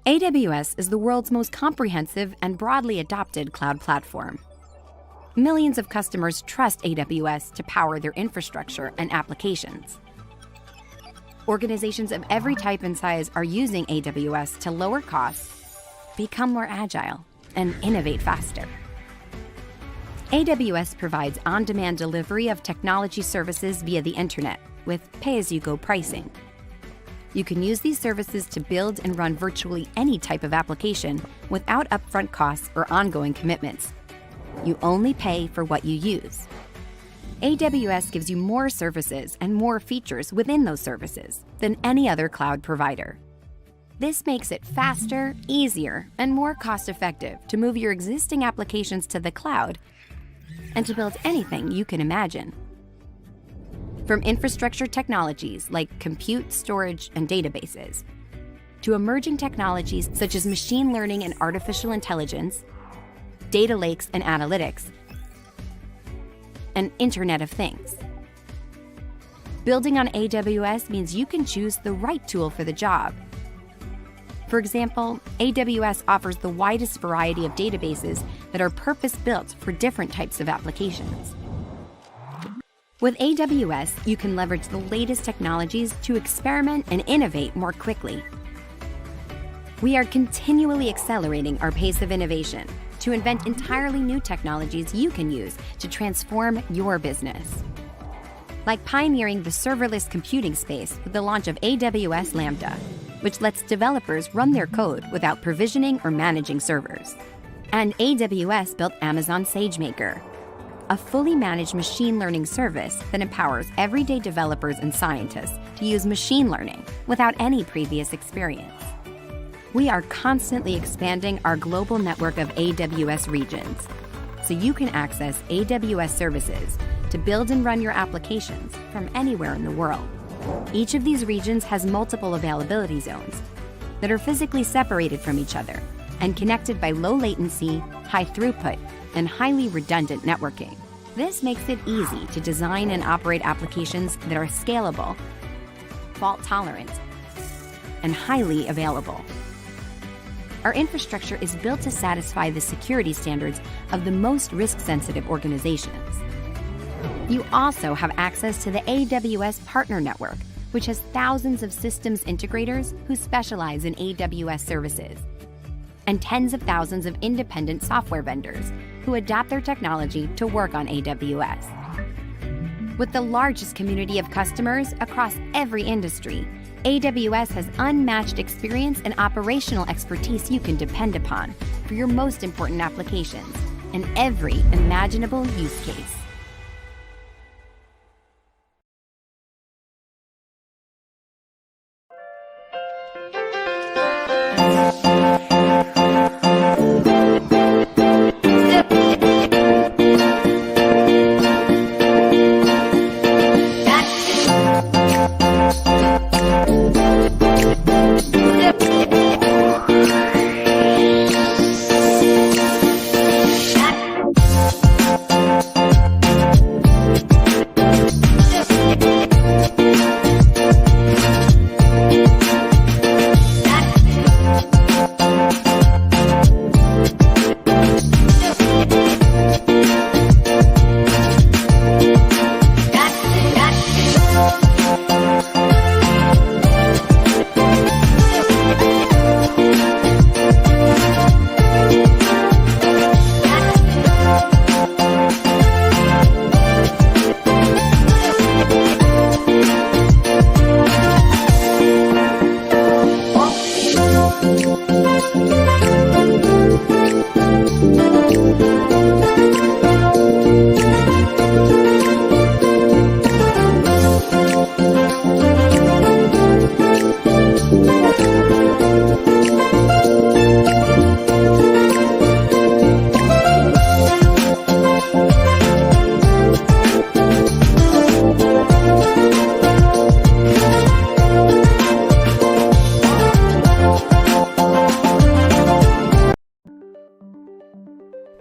AWS is the world's most comprehensive and broadly adopted cloud platform. Millions of customers trust AWS to power their infrastructure and applications. Organizations of every type and size are using AWS to lower costs, become more agile, and innovate faster. AWS provides on-demand delivery of technology services via the internet with pay-as-you-go pricing. You can use these services to build and run virtually any type of application without upfront costs or ongoing commitments. You only pay for what you use. AWS gives you more services and more features within those services than any other cloud provider. This makes it faster, easier, and more cost-effective to move your existing applications to the cloud and to build anything you can imagine. From infrastructure technologies like compute, storage, and databases, to emerging technologies such as machine learning and artificial intelligence, data lakes and analytics, and Internet of Things. Building on AWS means you can choose the right tool for the job. For example, AWS offers the widest variety of databases that are purpose-built for different types of applications. With AWS, you can leverage the latest technologies to experiment and innovate more quickly. We are continually accelerating our pace of innovation to invent entirely new technologies you can use to transform your business. Like pioneering the serverless computing space with the launch of AWS Lambda, which lets developers run their code without provisioning or managing servers. And AWS built Amazon SageMaker, a fully managed machine learning service that empowers everyday developers and scientists to use machine learning without any previous experience. We are constantly expanding our global network of AWS regions, so you can access AWS services to build and run your applications from anywhere in the world. Each of these regions has multiple availability zones that are physically separated from each other and connected by low latency, high throughput, and highly redundant networking. This makes it easy to design and operate applications that are scalable, fault-tolerant, and highly available. Our infrastructure is built to satisfy the security standards of the most risk-sensitive organizations. You also have access to the AWS Partner Network, which has thousands of systems integrators who specialize in AWS services, and tens of thousands of independent software vendors who adapt their technology to work on AWS. With the largest community of customers across every industry, AWS has unmatched experience and operational expertise you can depend upon for your most important applications and every imaginable use case.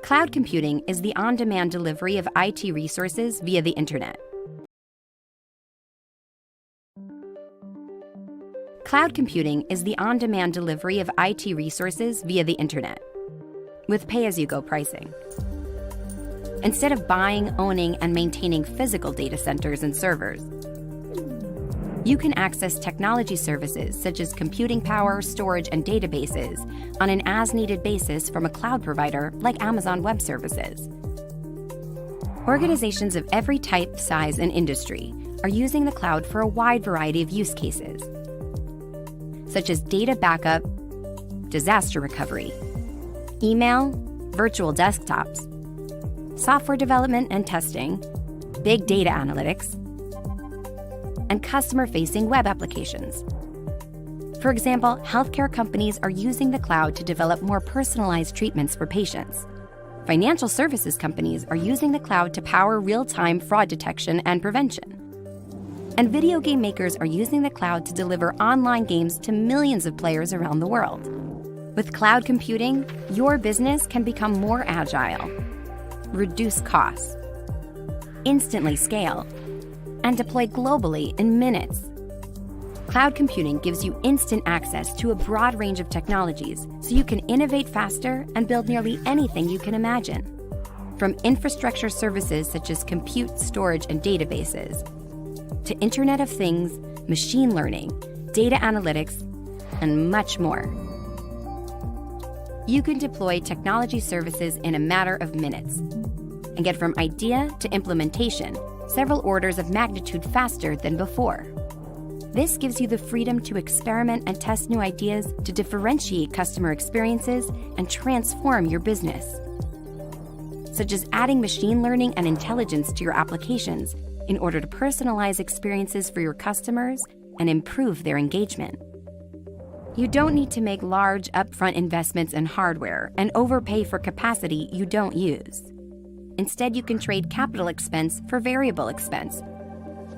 Cloud computing is the on-demand delivery of IT resources via the internet. Cloud computing is the on-demand delivery of IT resources via the internet, with pay-as-you-go pricing. Instead of buying, owning, and maintaining physical data centers and servers, you can access technology services such as computing power, storage, and databases on an as-needed basis from a cloud provider like Amazon Web Services. Organizations of every type, size, and industry are using the cloud for a wide variety of use cases, such as data backup, disaster recovery, email, virtual desktops, software development and testing, big data analytics, and customer-facing web applications. For example, healthcare companies are using the cloud to develop more personalized treatments for patients. Financial services companies are using the cloud to power real-time fraud detection and prevention. And video game makers are using the cloud to deliver online games to millions of players around the world. With cloud computing, your business can become more agile, reduce costs, instantly scale, and deploy globally in minutes. Cloud computing gives you instant access to a broad range of technologies so you can innovate faster and build nearly anything you can imagine. From infrastructure services such as compute, storage, and databases, to Internet of Things, machine learning, data analytics, and much more. You can deploy technology services in a matter of minutes and get from idea to implementation several orders of magnitude faster than before. This gives you the freedom to experiment and test new ideas to differentiate customer experiences and transform your business, such as adding machine learning and intelligence to your applications in order to personalize experiences for your customers and improve their engagement. You don't need to make large upfront investments in hardware and overpay for capacity you don't use. Instead, you can trade capital expense for variable expense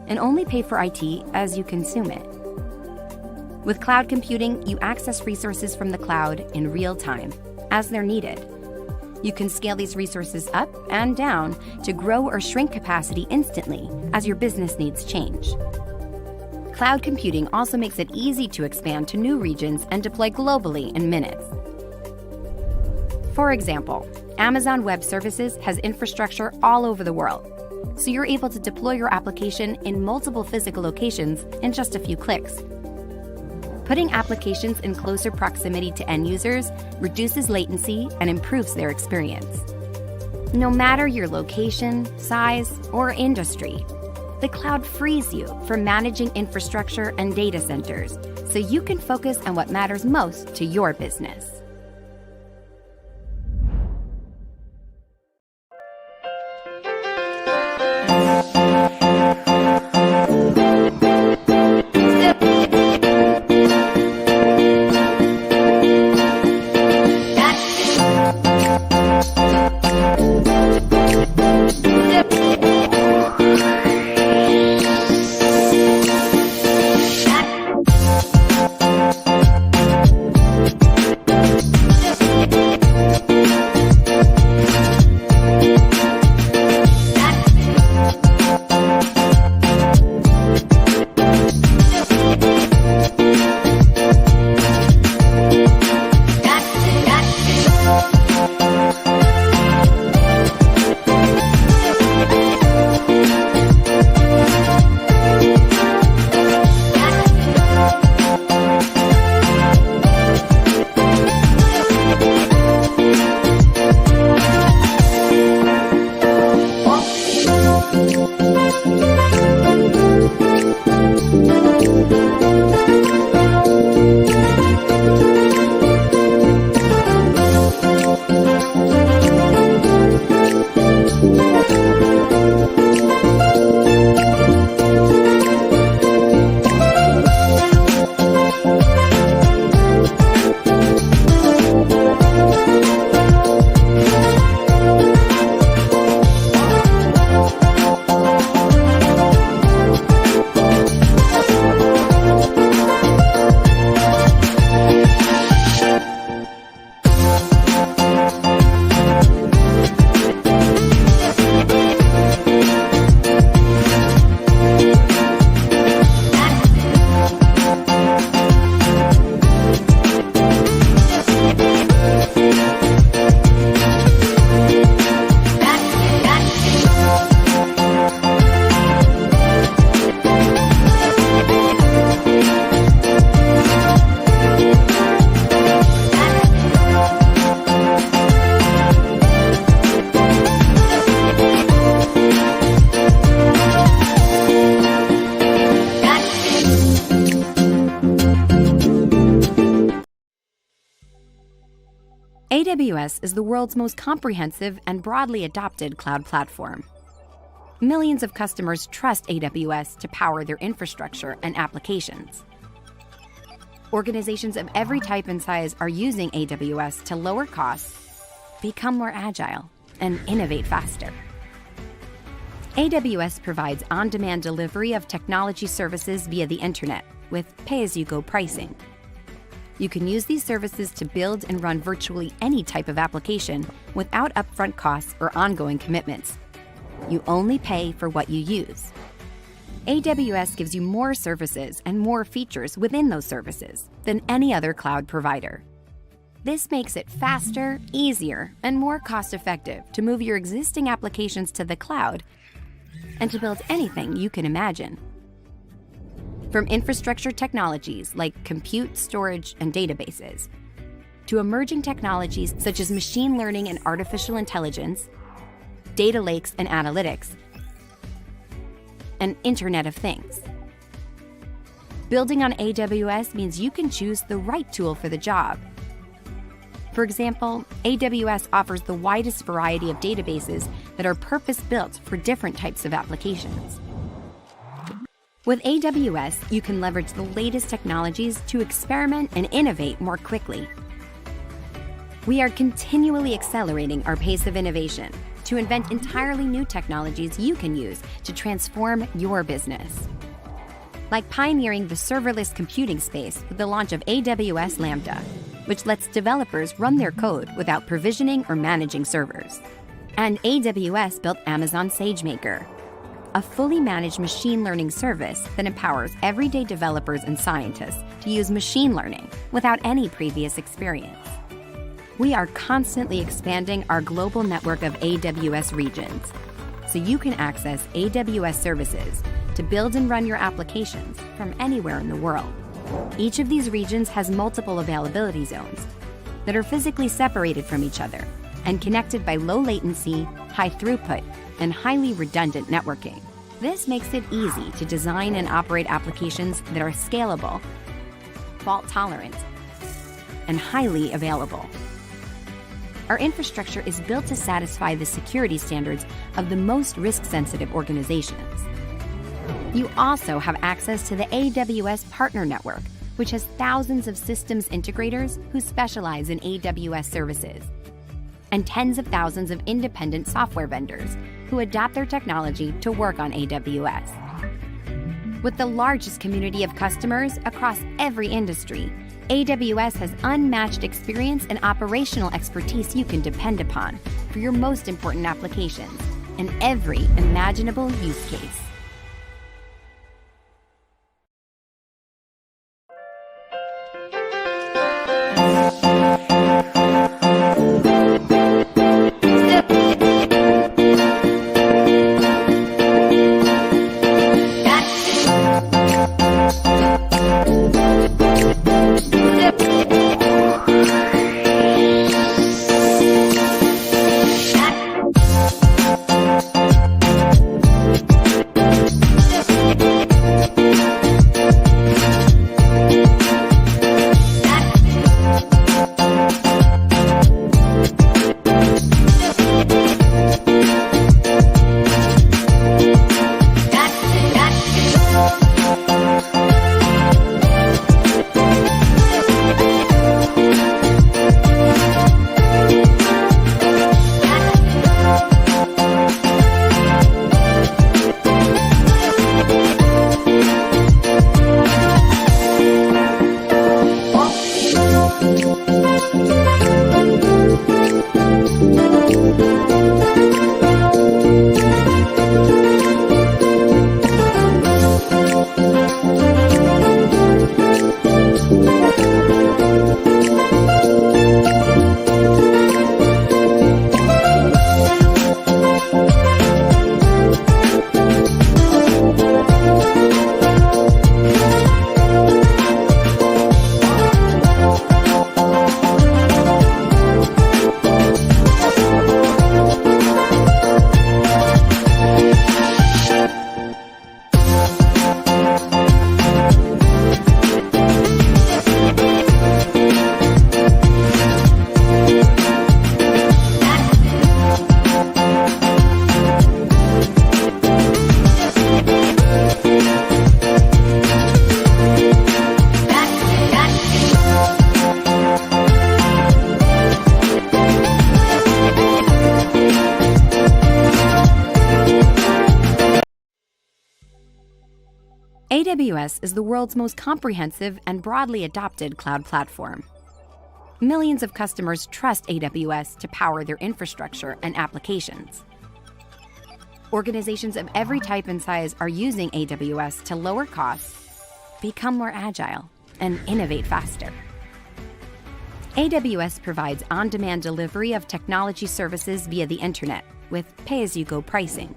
and only pay for IT as you consume it. With cloud computing, you access resources from the cloud in real time, as they're needed. You can scale these resources up and down to grow or shrink capacity instantly as your business needs change. Cloud computing also makes it easy to expand to new regions and deploy globally in minutes. For example, Amazon Web Services has infrastructure all over the world, so you're able to deploy your application in multiple physical locations in just a few clicks. Putting applications in closer proximity to end users reduces latency and improves their experience. No matter your location, size, or industry, the cloud frees you from managing infrastructure and data centers so you can focus on what matters most to your business. AWS is the world's most comprehensive and broadly adopted cloud platform. Millions of customers trust AWS to power their infrastructure and applications. Organizations of every type and size are using AWS to lower costs, become more agile, and innovate faster. AWS provides on-demand delivery of technology services via the internet with pay-as-you-go pricing. You can use these services to build and run virtually any type of application without upfront costs or ongoing commitments. You only pay for what you use. AWS gives you more services and more features within those services than any other cloud provider. This makes it faster, easier, and more cost-effective to move your existing applications to the cloud and to build anything you can imagine. From infrastructure technologies like compute, storage, and databases, to emerging technologies such as machine learning and artificial intelligence, data lakes and analytics, and Internet of Things. Building on AWS means you can choose the right tool for the job. For example, AWS offers the widest variety of databases that are purpose-built for different types of applications. With AWS, you can leverage the latest technologies to experiment and innovate more quickly. We are continually accelerating our pace of innovation to invent entirely new technologies you can use to transform your business. Like pioneering the serverless computing space with the launch of AWS Lambda, which lets developers run their code without provisioning or managing servers. And AWS built Amazon SageMaker, a fully managed machine learning service that empowers everyday developers and scientists to use machine learning without any previous experience. We are constantly expanding our global network of AWS regions, so you can access AWS services to build and run your applications from anywhere in the world. Each of these regions has multiple availability zones that are physically separated from each other and connected by low latency, high throughput, and highly redundant networking. This makes it easy to design and operate applications that are scalable, fault-tolerant, and highly available. Our infrastructure is built to satisfy the security standards of the most risk-sensitive organizations. You also have access to the AWS Partner Network, which has thousands of systems integrators who specialize in AWS services, and tens of thousands of independent software vendors who adapt their technology to work on AWS. With the largest community of customers across every industry, AWS has unmatched experience and operational expertise you can depend upon for your most important applications and every imaginable use case. AWS is the world's most comprehensive and broadly adopted cloud platform. Millions of customers trust AWS to power their infrastructure and applications. Organizations of every type and size are using AWS to lower costs, become more agile, and innovate faster. AWS provides on-demand delivery of technology services via the internet with pay-as-you-go pricing.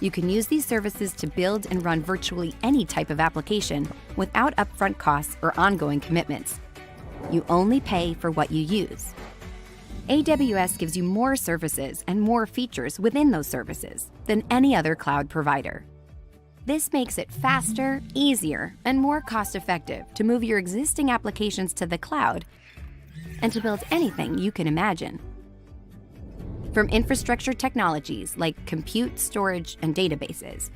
You can use these services to build and run virtually any type of application without upfront costs or ongoing commitments. You only pay for what you use. AWS gives you more services and more features within those services than any other cloud provider. This makes it faster, easier, and more cost-effective to move your existing applications to the cloud and to build anything you can imagine. From infrastructure technologies like compute, storage, and databases,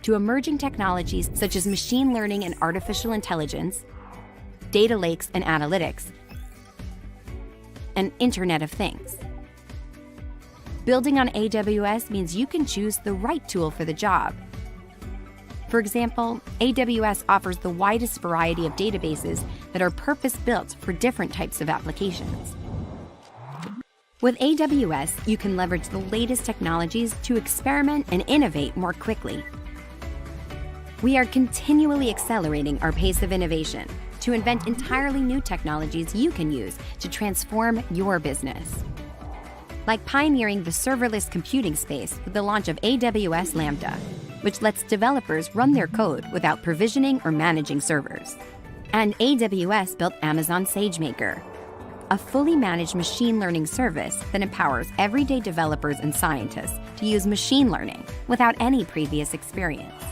to emerging technologies such as machine learning and artificial intelligence, data lakes and analytics, and Internet of Things. Building on AWS means you can choose the right tool for the job. For example, AWS offers the widest variety of databases that are purpose-built for different types of applications. With AWS, you can leverage the latest technologies to experiment and innovate more quickly. We are continually accelerating our pace of innovation to invent entirely new technologies you can use to transform your business. Like pioneering the serverless computing space with the launch of AWS Lambda, which lets developers run their code without provisioning or managing servers. And AWS built Amazon SageMaker, a fully managed machine learning service that empowers everyday developers and scientists to use machine learning without any previous experience.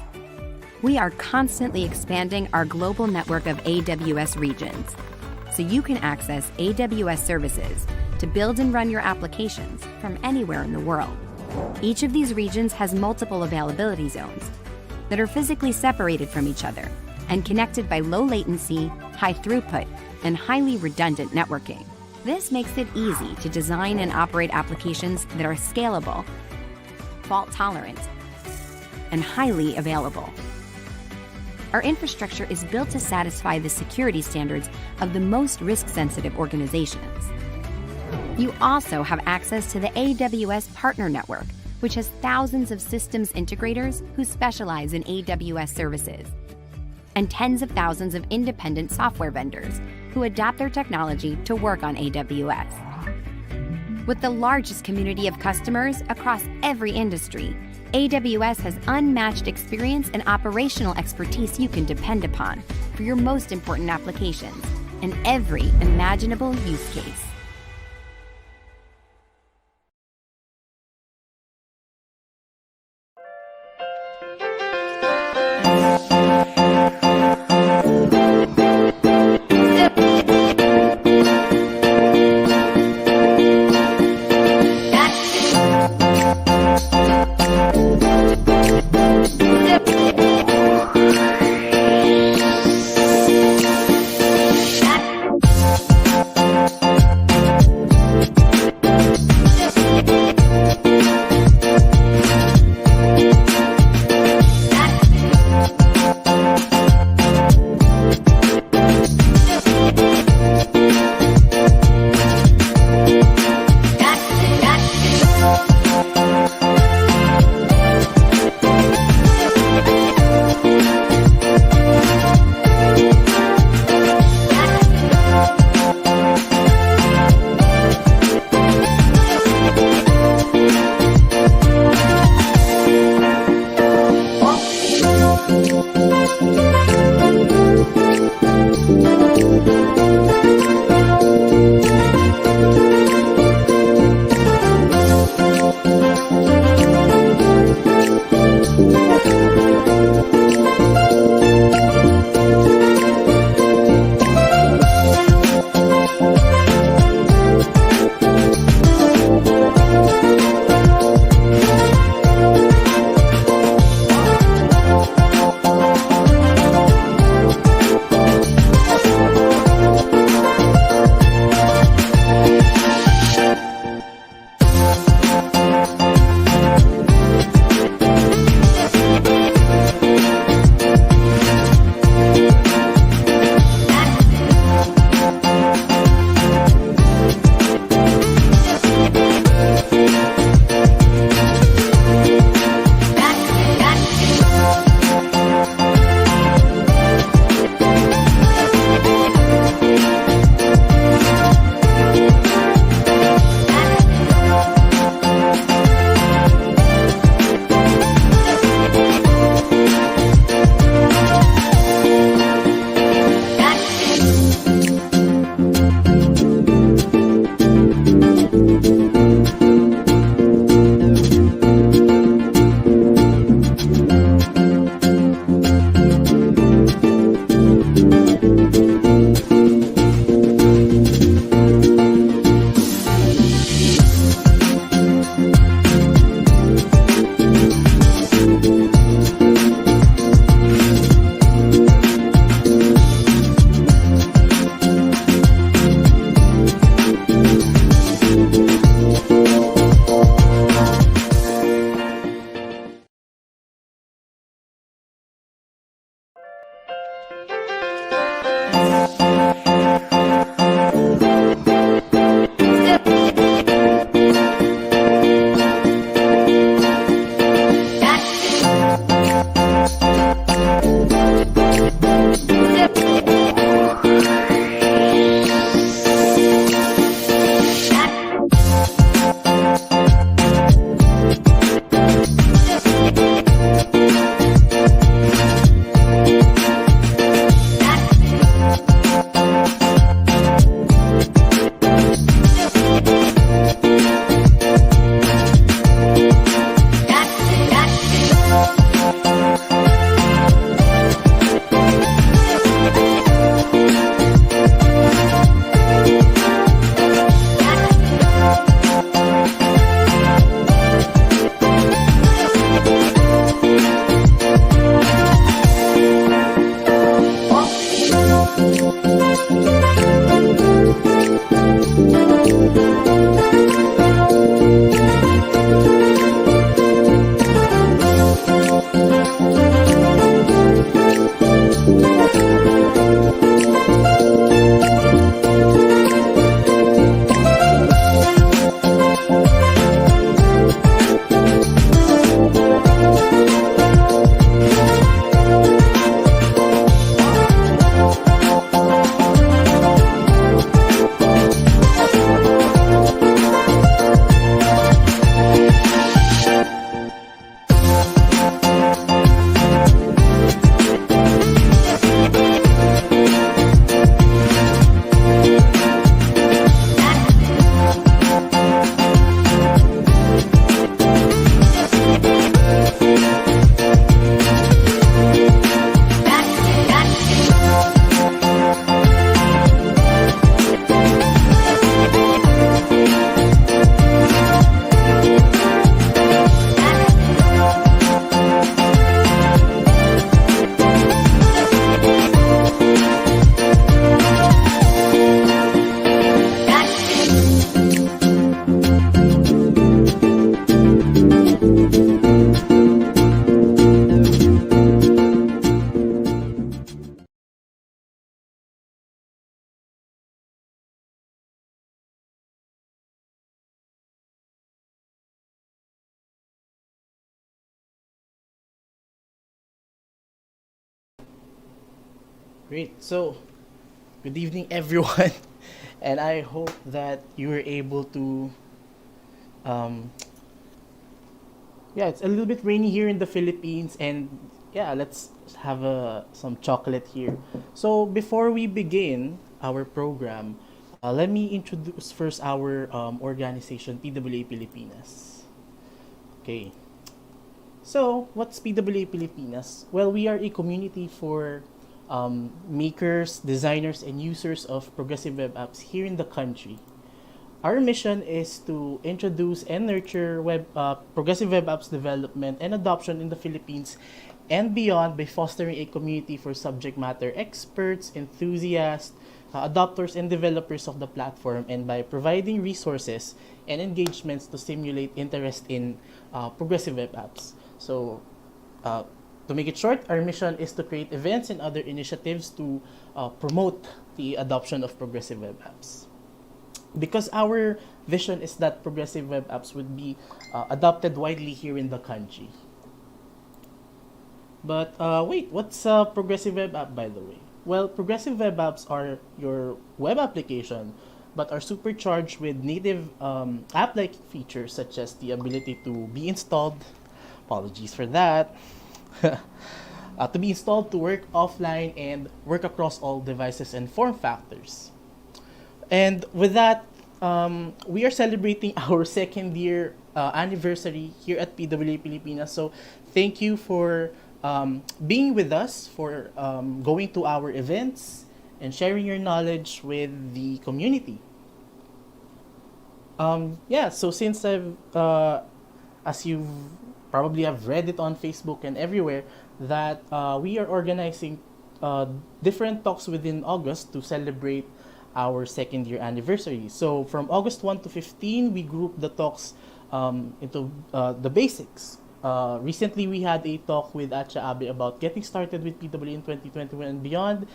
We are constantly expanding our global network of AWS regions, so you can access AWS services to build and run your applications from anywhere in the world. Each of these regions has multiple availability zones that are physically separated from each other and connected by low latency, high throughput, and highly redundant networking. This makes it easy to design and operate applications that are scalable, fault-tolerant, and highly available. Our infrastructure is built to satisfy the security standards of the most risk-sensitive organizations. You also have access to the AWS Partner Network, which has thousands of systems integrators who specialize in AWS services, and tens of thousands of independent software vendors who adapt their technology to work on AWS. With the largest community of customers across every industry, AWS has unmatched experience and operational expertise you can depend upon for your most important applications and every imaginable use case. Great. So, good evening, everyone. And I hope that you were able to. Um, yeah, it's a little bit rainy here in the Philippines, and yeah, let's have some chocolate here. So, before we begin our program, let me introduce first our organization, PWA Pilipinas. Okay. So, what's PWA Pilipinas? Well, we are a community for makers, designers, and users of progressive web apps here in the country. Our mission is to introduce and nurture progressive web apps development and adoption in the Philippines and beyond by fostering a community for subject matter experts, enthusiasts, adopters, and developers of the platform, and by providing resources and engagements to stimulate interest in progressive web apps. So, uh, to make it short, our mission is to create events and other initiatives to promote the adoption of progressive web apps. Because our vision is that progressive web apps would be adopted widely here in the country. But wait, what's a progressive web app, by the way? Well, progressive web apps are your web application, but are supercharged with native app-like features such as the ability to be installed. Apologies for that. To be installed to work offline and work across all devices and form factors. And with that, we are celebrating our second year anniversary here at PWA Pilipinas. So thank you for being with us, for going to our events and sharing your knowledge with the community. Yeah, so since as you probably have read it on Facebook and everywhere, that we are organizing different talks within August to celebrate our second year anniversary. So from August 1 to 15, we grouped the talks into the basics. Recently, we had a talk with Atcha Abe about getting started with PWA in 2021 and beyond.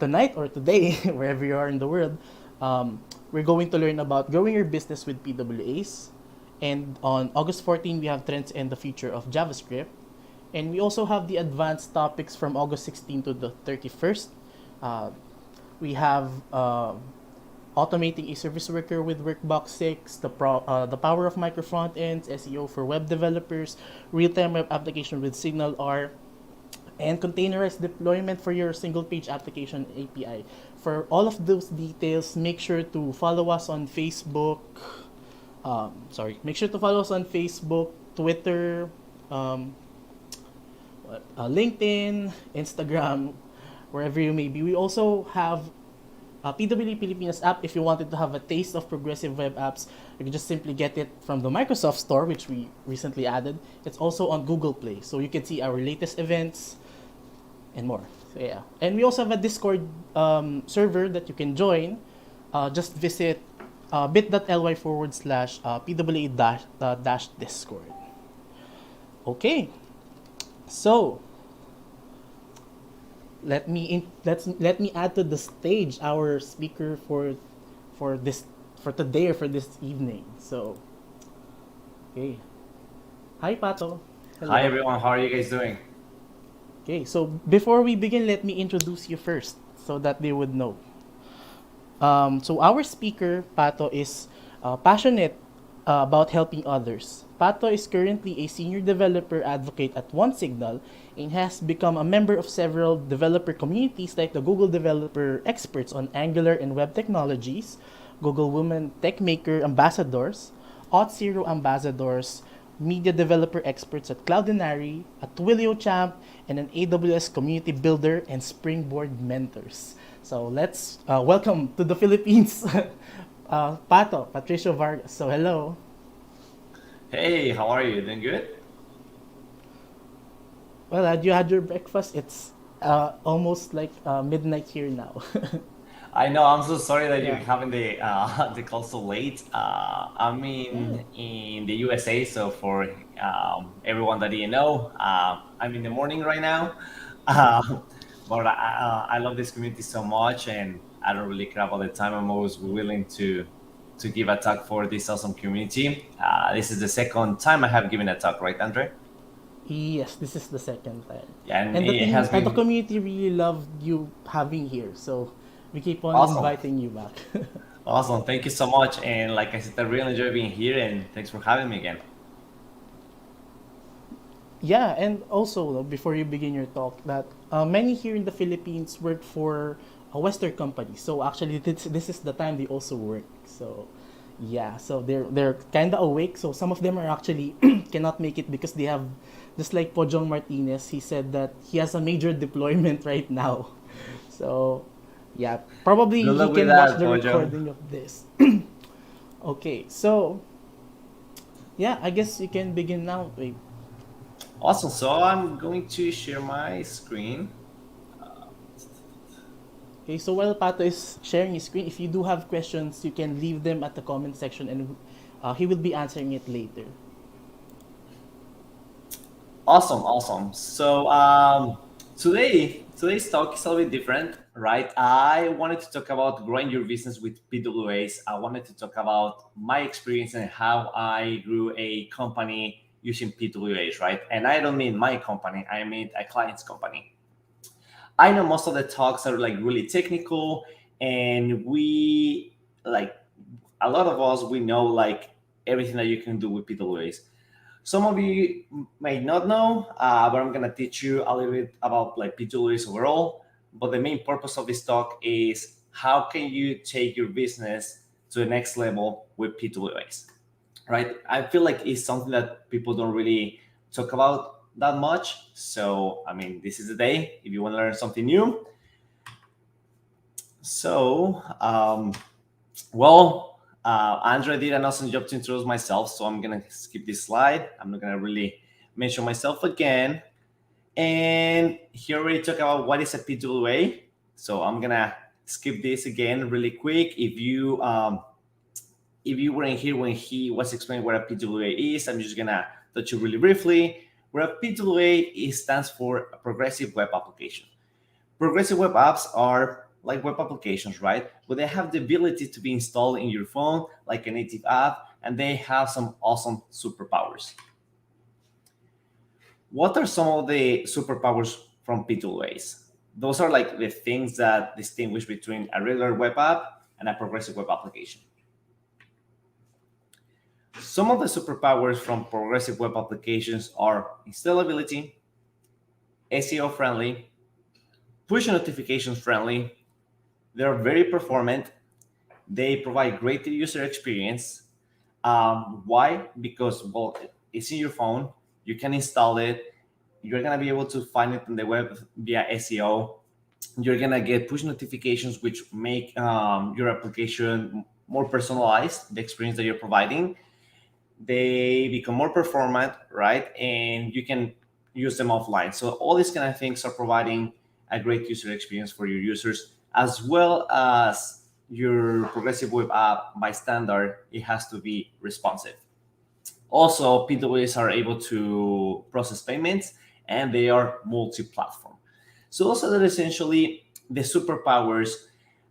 Tonight or today, wherever you are in the world, we're going to learn about growing your business with PWAs. And on August 14, we have trends and the future of JavaScript. And we also have the advanced topics from August 16 to the 31st. We have automating a service worker with Workbox 6, the power of micro front ends, SEO for web developers, real-time web application with Signal R, and containerized deployment for your single page application API. For all of those details, make sure to follow us on Facebook. Make sure to follow us on Facebook, Twitter, LinkedIn, Instagram, wherever you may be. We also have a PWA Pilipinas app. If you wanted to have a taste of progressive web apps, you can just simply get it from the Microsoft Store, which we recently added. It's also on Google Play, so you can see our latest events and more. So yeah, and we also have a Discord server that you can join. Just visit bit.ly/PWA-Discord. Okay, so let me add to the stage our speaker for today or for this evening. So, okay, hi Pato. Hello. Hi everyone, how are you guys doing? Okay, so before we begin, let me introduce you first so that they would know. So our speaker, Pato, is passionate about helping others. Pato is currently a senior developer advocate at OneSignal and has become a member of several developer communities like the Google Developer Experts on Angular and Web Technologies, Google Women Techmakers Ambassadors, Auth0 Ambassadors, Media Developer Experts at Cloudinary, a Twilio Champ, and an AWS Community Builder and SpringBoard mentors. So let's welcome to the Philippines, Pato, Patricio, Vargas. So hello. Hey, how are you? Doing good? Well, had you had your breakfast? It's almost like midnight here now. I know. I'm so sorry that you're Yeah. having the call so late. I'm in the USA, so for everyone that didn't know, I'm in the morning right now. But I love this community so much, and I don't really care about the time. I'm always willing to give a talk for this awesome community. This is the second time I have given a talk, right, Andre? Yes, this is the second time. Yeah, and And the it team has and the been community really loved you having here. So we keep on awesome. inviting you back. Awesome. Thank you so much. And like I said, I really enjoy being here, and thanks for having me again. Yeah, and also before you begin your talk, that many here in the Philippines work for a Western company. So actually, this is the time they also work. So yeah, so they're kind of awake. So some of them are actually cannot make it because they have, just like Pojong Martinez, he said that he has a major deployment right now. So yeah, probably Good he luck with can watch that, the Bojo. recording of this. Okay, so yeah, I guess you can begin now. Wait. Awesome. So I'm going to share my screen. Okay, so while Pato is sharing his screen, if you do have questions, you can leave them at the comment section and he will be answering it later. Awesome, awesome. So today's talk is a little bit different, right? I wanted to talk about growing your business with PWAs. I wanted to talk about my experience and how I grew a company using PWAs, right? And I don't mean my company; I mean a client's company. I know most of the talks are like really technical, and we like a lot of us we know like everything that you can do with PWAs. Some of you may not know, but I'm gonna teach you a little bit about like PWAs overall. But the main purpose of this talk is how can you take your business to the next level with PWAs, right? I feel like it's something that people don't really talk about that much. So I mean, this is the day if you want to learn something new. So Andre did an awesome job to introduce myself, so I'm gonna skip this slide. I'm not gonna really mention myself again. And he already talked about what is a PWA, so I'm gonna skip this again really quick. If you weren't here when he was explaining what a PWA is, I'm just gonna touch you really briefly. Where a PWA stands for a progressive web application. Progressive web apps are like web applications, right? But they have the ability to be installed in your phone like a native app, and they have some awesome superpowers. What are some of the superpowers from P2As? Those are like the things that distinguish between a regular web app and a progressive web application. Some of the superpowers from progressive web applications are installability, SEO friendly, push notifications friendly, they're very performant, they provide great user experience. Why? Because, well, it's in your phone, you can install it, you're gonna be able to find it on the web via SEO. You're gonna get push notifications, which make your application more personalized, the experience that you're providing. They become more performant, right? And you can use them offline. So all these kind of things are providing a great user experience for your users, as well as your progressive web app by standard, it has to be responsive. Also, PWAs are able to process payments and they are multi-platform. So those are essentially the superpowers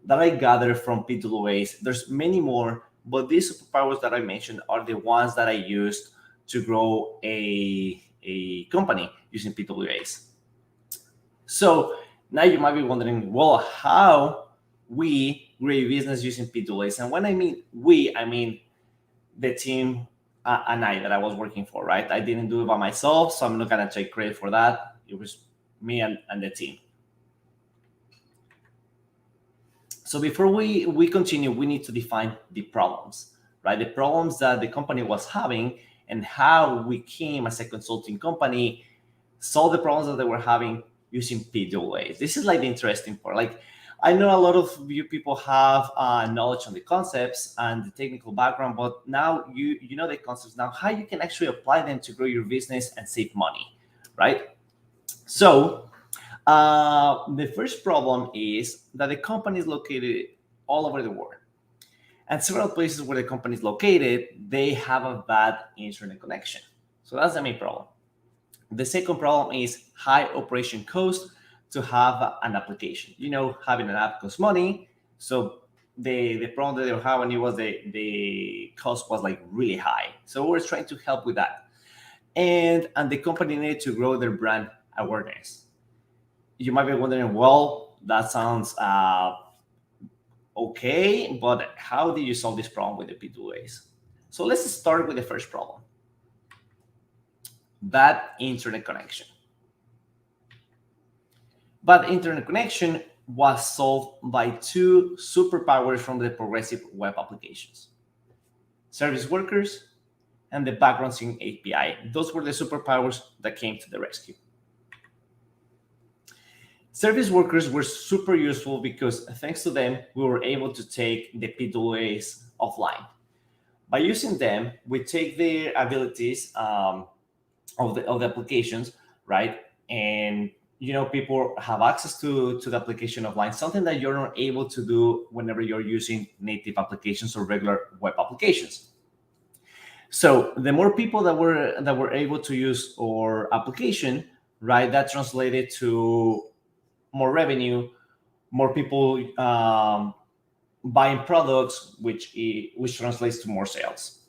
that I gather from PWAs. There's many more, but these superpowers that I mentioned are the ones that I used to grow a company using PWAs. So now you might be wondering, well, how we grow a business using PWAs? And when I mean we, I mean the team and I that I was working for, right? I didn't do it by myself, so I'm not gonna take credit for that. It was me and the team. So before we continue, we need to define the problems, right? The problems that the company was having and how we came as a consulting company solve the problems that they were having using PWAs. This is like the interesting part. Like I know a lot of you people have knowledge on the concepts and the technical background, but now you know the concepts. Now how you can actually apply them to grow your business and save money, right? So the first problem is that the company is located all over the world. And several places where the company is located, they have a bad internet connection. So that's the main problem. The second problem is high operation cost to have an application. You know, having an app costs money. So the problem that they were having was the cost was like really high. So we're trying to help with that. and the company needed to grow their brand awareness. You might be wondering, well, that sounds okay, but how do you solve this problem with the P2As? So let's start with the first problem, bad internet connection. Bad internet connection was solved by two superpowers from the progressive web applications: service workers and the background sync API. Those were the superpowers that came to the rescue. Service workers were super useful because thanks to them, we were able to take the PWAs offline. By using them, we take the abilities of the applications, right? And people have access to the application offline, something that you're not able to do whenever you're using native applications or regular web applications. So the more people that were able to use our application, right, that translated to more revenue, more people buying products, which translates to more sales.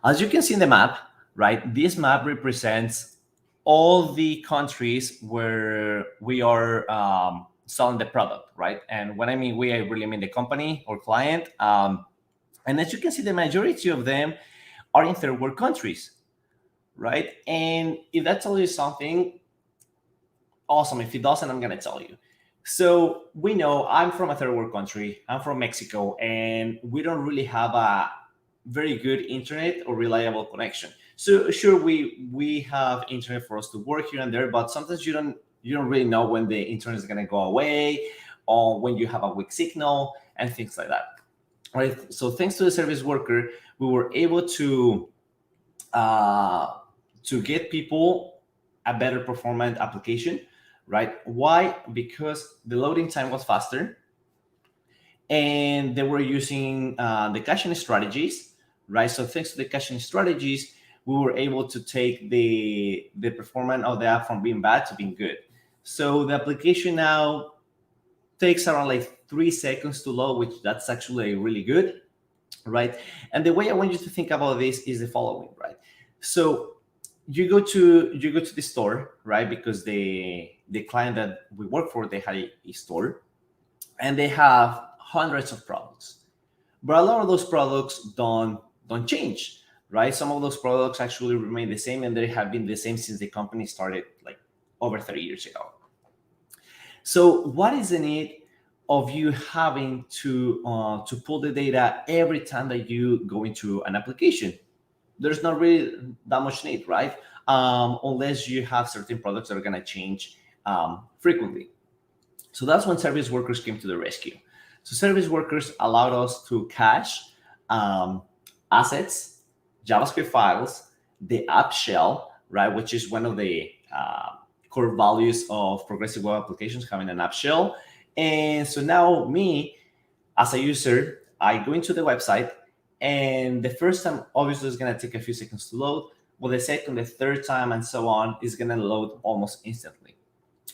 As you can see in the map, right, this map represents all the countries where we are selling the product, right? And when I mean we, I really mean the company or client. And as you can see, the majority of them are in third world countries, right? And if that tells you something, awesome. If it doesn't, I'm going to tell you. So we know I'm from a third world country. I'm from Mexico, and we don't really have a very good internet or reliable connection. So sure, we have internet for us to work here and there, but sometimes you don't really know when the internet is going to go away or when you have a weak signal and things like that. Right. So thanks to the service worker, we were able to get people a better performant application. Right? Why? Because the loading time was faster, and they were using the caching strategies, right? So thanks to the caching strategies, we were able to take the performance of the app from being bad to being good. So the application now takes around like 3 seconds to load, which that's actually really good, right? And the way I want you to think about this is the following, right? So you go to the store, right? Because the client that we work for, they had a store, and they have hundreds of products, but a lot of those products don't change, right? Some of those products actually remain the same, and they have been the same since the company started like over 30 years ago. So what is the need of you having to pull the data every time that you go into an application? There's not really that much need, right? Unless you have certain products that are going to change frequently. So that's when service workers came to the rescue. So service workers allowed us to cache assets, JavaScript files, the app shell, right, which is one of the core values of progressive web applications, having an app shell. And so now me, as a user, I go into the website, and the first time, obviously, is going to take a few seconds to load. But the second, the third time, and so on, is going to load almost instantly.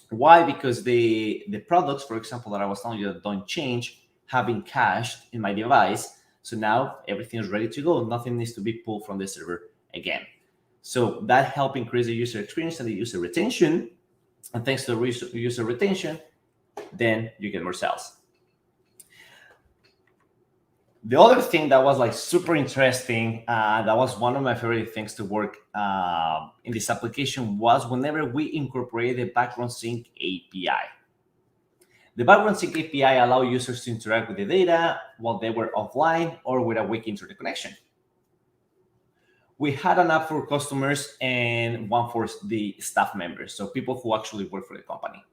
Why? Because the products, for example, that I was telling you that don't change, have been cached in my device. So now everything is ready to go. Nothing needs to be pulled from the server again. So that helps increase the user experience and the user retention. And thanks to the user retention, then you get more sales. The other thing that was like super interesting, that was one of my favorite things to work in this application, was whenever we incorporated the background sync API. The background sync API allow users to interact with the data while they were offline or with a weak internet connection. We had an app for customers and one for the staff members, so people who actually work for the company.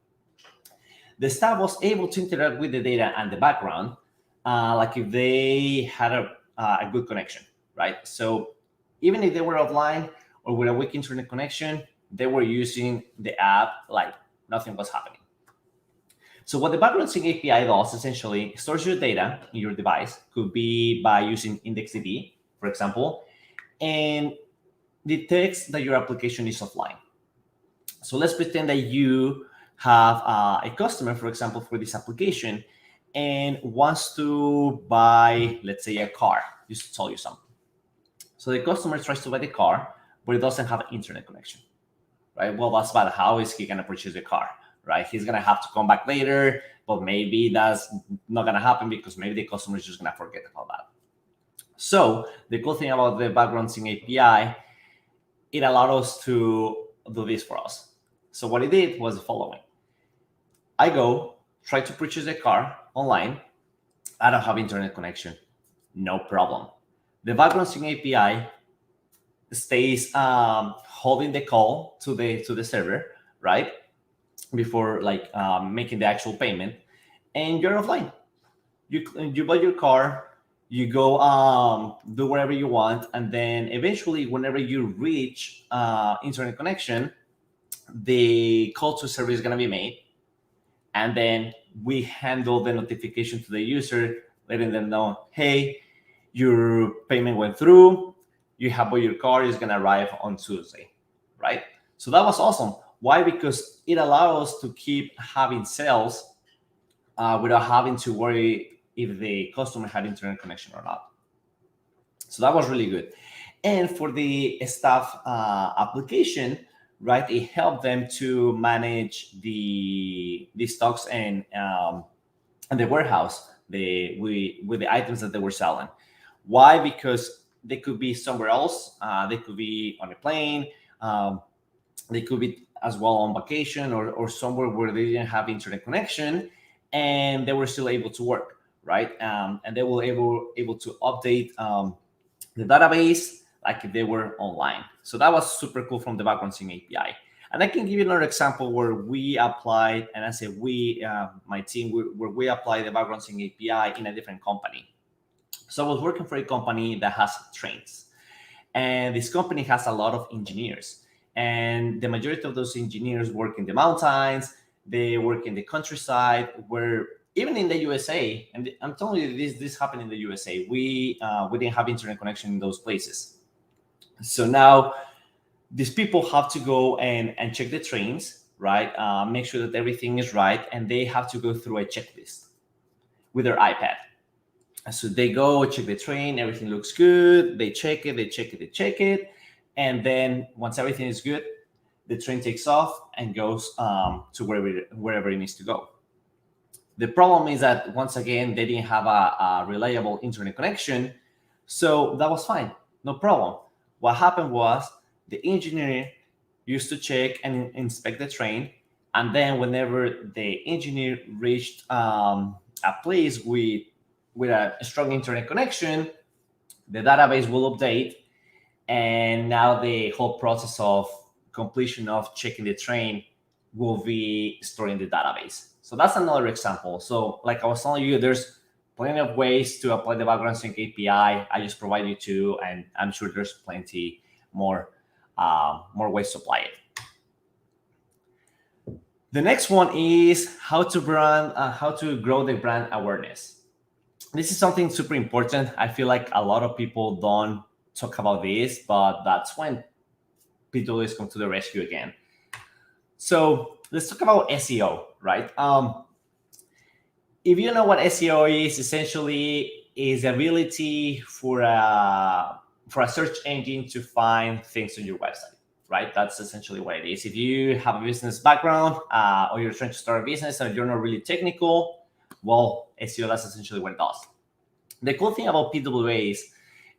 The staff was able to interact with the data and the background, like if they had a good connection, right? So even if they were offline or with a weak internet connection, they were using the app like nothing was happening. So what the background sync API does, essentially, stores your data in your device, could be by using IndexedDB, for example, and detects that your application is offline. So let's pretend that you have a customer, for example, for this application, and wants to buy, let's say, a car, just to tell you something. So the customer tries to buy the car, but it doesn't have internet connection, right? Well, that's bad. How is he going to purchase the car, right? He's going to have to come back later, but maybe that's not going to happen because maybe the customer is just going to forget about that. So the cool thing about the background sync API, it allowed us to do this for us. So what it did was the following. I go, try to purchase a car online. I don't have internet connection. No problem. The background sync API stays holding the call to the server, right? Before making the actual payment, and you're offline. You buy your car, you go do whatever you want, and then eventually, whenever you reach internet connection, the call to server is going to be made, and then we handle the notification to the user, letting them know, hey, your payment went through, you have your car is going to arrive on Tuesday, right? So that was awesome. Why? Because it allows us to keep having sales without having to worry if the customer had internet connection or not. So that was really good. And for the staff application, right, it helped them to manage the stocks and the warehouse with the items that they were selling. Why? Because they could be somewhere else. They could be on a plane. They could be as well on vacation or somewhere where they didn't have internet connection, and they were still able to work, right? And they were able to update the database like if they were online. So that was super cool from the background sync API. And I can give you another example where we applied, and I say we, my team, where we applied the background sync API in a different company. So I was working for a company that has trains, and this company has a lot of engineers. And the majority of those engineers work in the mountains, they work in the countryside, where even in the USA, and I'm telling you this happened in the USA, we didn't have internet connection in those places. So now these people have to go and check the trains, right? Make sure that everything is right, and they have to go through a checklist with their iPad. So they go check the train, everything looks good, they check it, and then once everything is good, the train takes off and goes to wherever it needs to go. The problem is that, once again, they didn't have a reliable internet connection, so that was fine, no problem. What happened was the engineer used to check and inspect the train, and then whenever the engineer reached a place with a strong internet connection, the database will update, and now the whole process of completion of checking the train will be stored in the database. So that's another example. So like I was telling you, there's plenty of ways to apply the background sync API. I just provide you two, and I'm sure there's plenty more ways to apply it. The next one is how to grow the brand awareness. This is something super important. I feel like a lot of people don't talk about this, but that's when PWAs come to the rescue again. So let's talk about SEO, right? If you know what SEO is, essentially is the ability for a search engine to find things on your website, right? That's essentially what it is. If you have a business background or you're trying to start a business and you're not really technical, well, SEO, that's essentially what it does. The cool thing about PWAs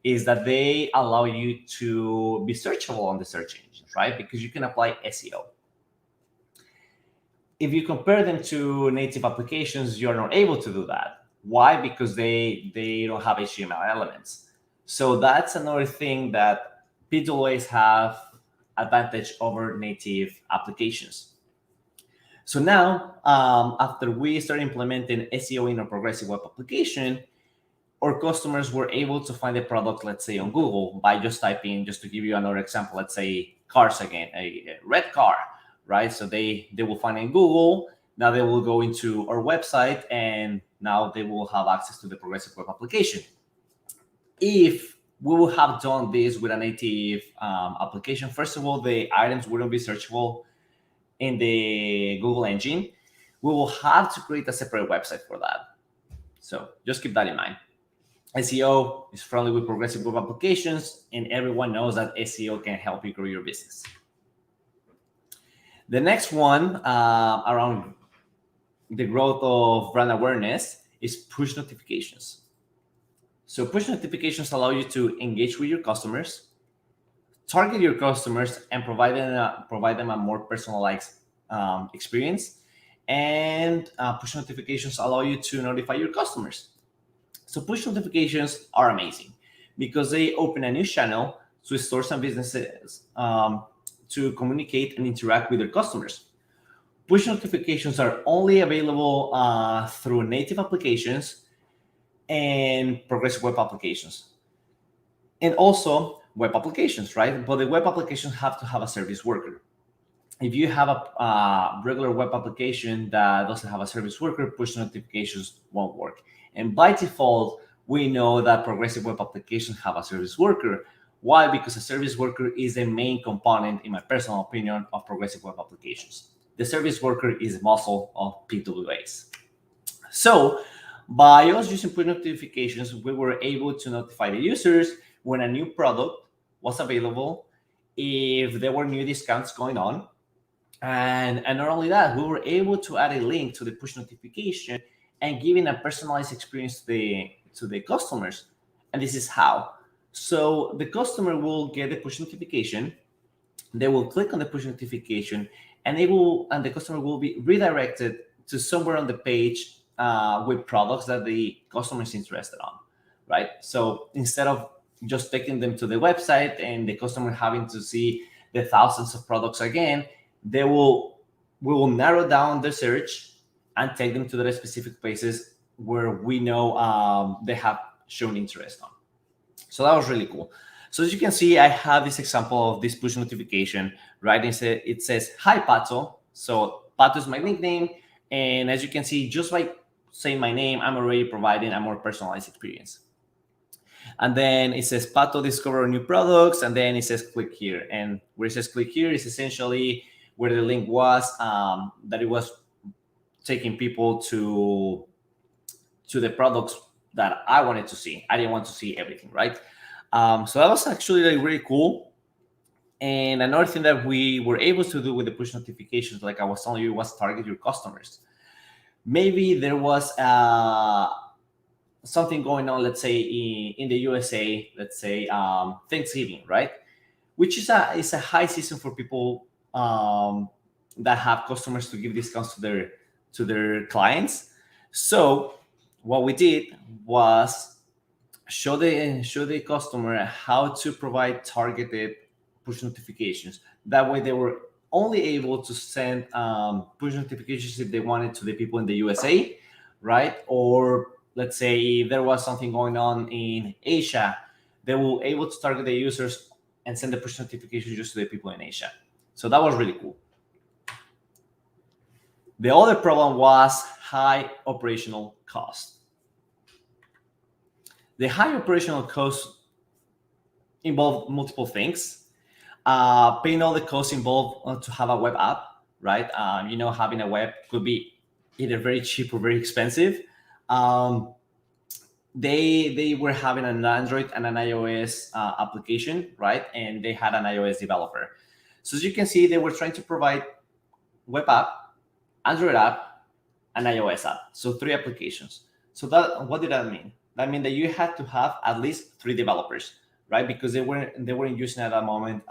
is that they allow you to be searchable on the search engines, right? Because you can apply SEO. If you compare them to native applications, you're not able to do that. Why? Because they don't have HTML elements. So that's another thing that PWAs have advantage over native applications. So now, after we started implementing SEO in a progressive web application, our customers were able to find a product, let's say on Google, by just typing, just to give you another example, let's say cars again, a red car, right? So they will find in Google. Now they will go into our website, and now they will have access to the progressive web application. If we will have done this with a native application, first of all, the items wouldn't be searchable in the Google engine. We will have to create a separate website for that. So just keep that in mind. SEO is friendly with progressive web applications, and everyone knows that SEO can help you grow your business. The next one around the growth of brand awareness is push notifications. So push notifications allow you to engage with your customers, target your customers, and provide them a more personalized experience. And push notifications allow you to notify your customers. So push notifications are amazing because they open a new channel to stores and businesses to communicate and interact with their customers. Push notifications are only available through native applications and progressive web applications, and also web applications, right? But the web applications have to have a service worker. If you have a regular web application that doesn't have a service worker, push notifications won't work. And by default, we know that progressive web applications have a service worker. Why? Because a service worker is the main component, in my personal opinion, of progressive web applications. The service worker is the muscle of PWAs. So by us using push notifications, we were able to notify the users when a new product was available, if there were new discounts going on. And not only that, we were able to add a link to the push notification and giving a personalized experience to the customers. And this is how. So the customer will get the push notification, they will click on the push notification, and the customer will be redirected to somewhere on the page with products that the customer is interested on, right? So instead of just taking them to the website and the customer having to see the thousands of products again, we will narrow down the search and take them to the specific places where we know they have shown interest on. So that was really cool. So as you can see, I have this example of this push notification, right? It says, "Hi, Pato." So Pato is my nickname. And as you can see, just by saying my name, I'm already providing a more personalized experience. And then it says, "Pato, discover new products." And then it says, "Click here." And where it says click here is essentially where the link was, that it was taking people to the products that I wanted to see. I didn't want to see everything, right? So that was actually like really cool. And another thing that we were able to do with the push notifications, like I was telling you, was target your customers. Maybe there was something going on, let's say in the USA, let's say Thanksgiving, right? Which is a high season for people that have customers to give discounts to their clients. So what we did was show the customer how to provide targeted push notifications. That way they were only able to send push notifications if they wanted to the people in the USA, right? Or let's say there was something going on in Asia, they were able to target the users and send the push notifications just to the people in Asia. So that was really cool. The other problem was high operational cost. The high operational costs involve multiple things. Paying all the costs involved to have a web app, right? Having a web could be either very cheap or very expensive. They were having an Android and an iOS application, right? And they had an iOS developer. So as you can see, they were trying to provide web app, Android app, and iOS app. So 3 applications. So what did that mean? That meant that you had to have at least 3 developers, right? Because they weren't using at that moment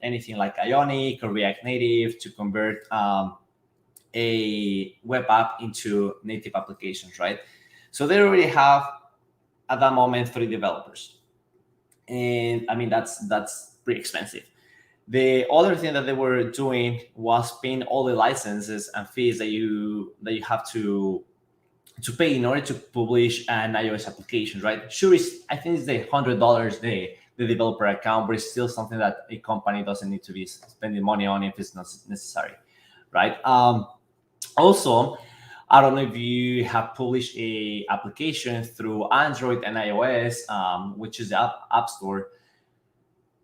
anything like Ionic or React Native to convert a web app into native applications, right? So they already have at that moment 3 developers, and I mean that's pretty expensive. The other thing that they were doing was paying all the licenses and fees that you have to pay in order to publish an iOS application, right? Sure, I think it's the $100 the developer account, but it's still something that a company doesn't need to be spending money on if it's not necessary, right? Also, I don't know if you have published a application through Android and iOS, which is the App Store,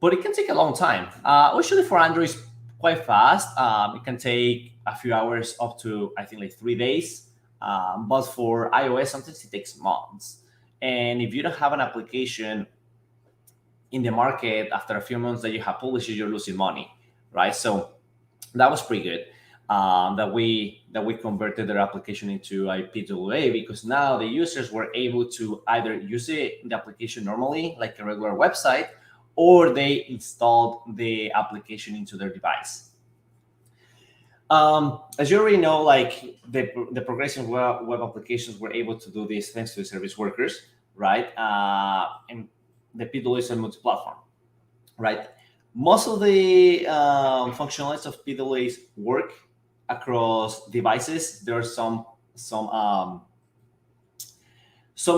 but it can take a long time. Usually for Android, it's quite fast. It can take a few hours up to, I think, like 3 days. But for iOS, sometimes it takes months. And if you don't have an application in the market after a few months that you have published it, you're losing money, right? So that was pretty good. That we converted their application into a PWA, because now the users were able to either use the application normally, like a regular website, or they installed the application into their device. As you already know, like the progressive web applications were able to do this thanks to the service workers, right? And the PWAs are multi-platform, right? Most of the functionalities of PWAs work across devices. There are some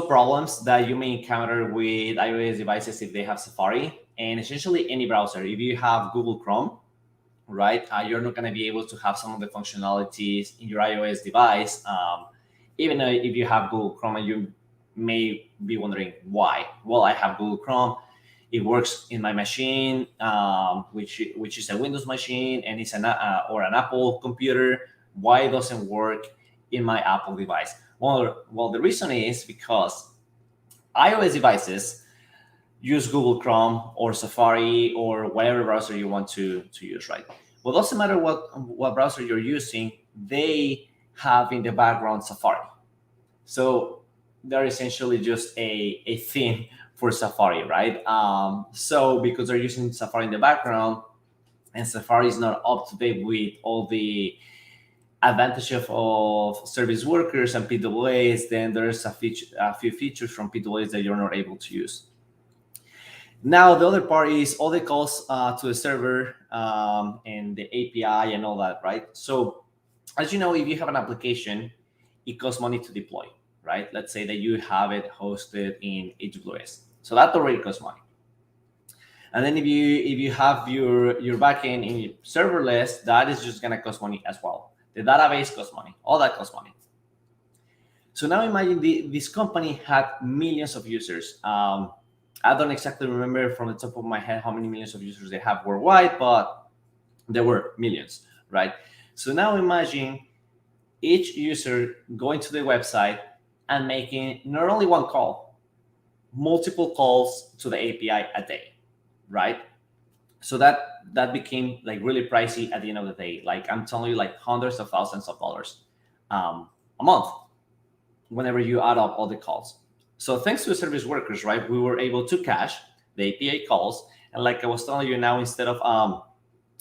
problems that you may encounter with iOS devices if they have Safari, and essentially any browser. If you have Google Chrome, right, you're not going to be able to have some of the functionalities in your iOS device, even if you have Google Chrome. And you may be wondering why. Well, I have Google Chrome. It works in my machine, which is a Windows machine, and it's an Apple computer. Why it doesn't work in my Apple device? Well, the reason is because iOS devices use Google Chrome or Safari or whatever browser you want to use, right? Well, it doesn't matter what browser you're using, they have in the background Safari. So they're essentially just a theme for Safari, right? So because they're using Safari in the background, and Safari is not up to date with all the advantage of service workers and PWAs, then there's a few features from PWAs that you're not able to use. Now, the other part is all the calls to the server and the API and all that, right? So as you know, if you have an application, it costs money to deploy, right? Let's say that you have it hosted in AWS. So that already costs money. And then if you have your backend in serverless, that is just gonna cost money as well. The database costs money. All that costs money. So now imagine this company had millions of users. I don't exactly remember from the top of my head how many millions of users they have worldwide, but there were millions, right? So now imagine each user going to the website and making not only one call, multiple calls to the API a day, right? So that became like really pricey at the end of the day. Like I'm telling you, like hundreds of thousands of dollars a month whenever you add up all the calls. So thanks to the service workers, right, we were able to cache the API calls. And like I was telling you, now instead of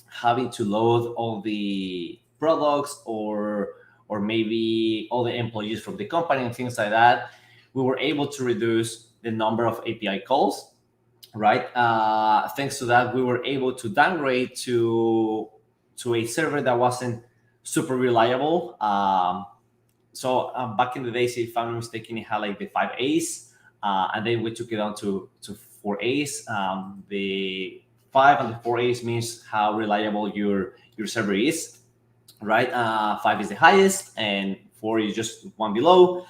having to load all the products or maybe all the employees from the company and things like that, we were able to reduce the number of API calls, right? Thanks to that, we were able to downgrade to a server that wasn't super reliable. So back in the days, if I'm not mistaken, it had like the 5 A's, and then we took it down to 4 A's. The 5 and the 4 A's means how reliable your server is, right? 5 is the highest, and 4 is just one below,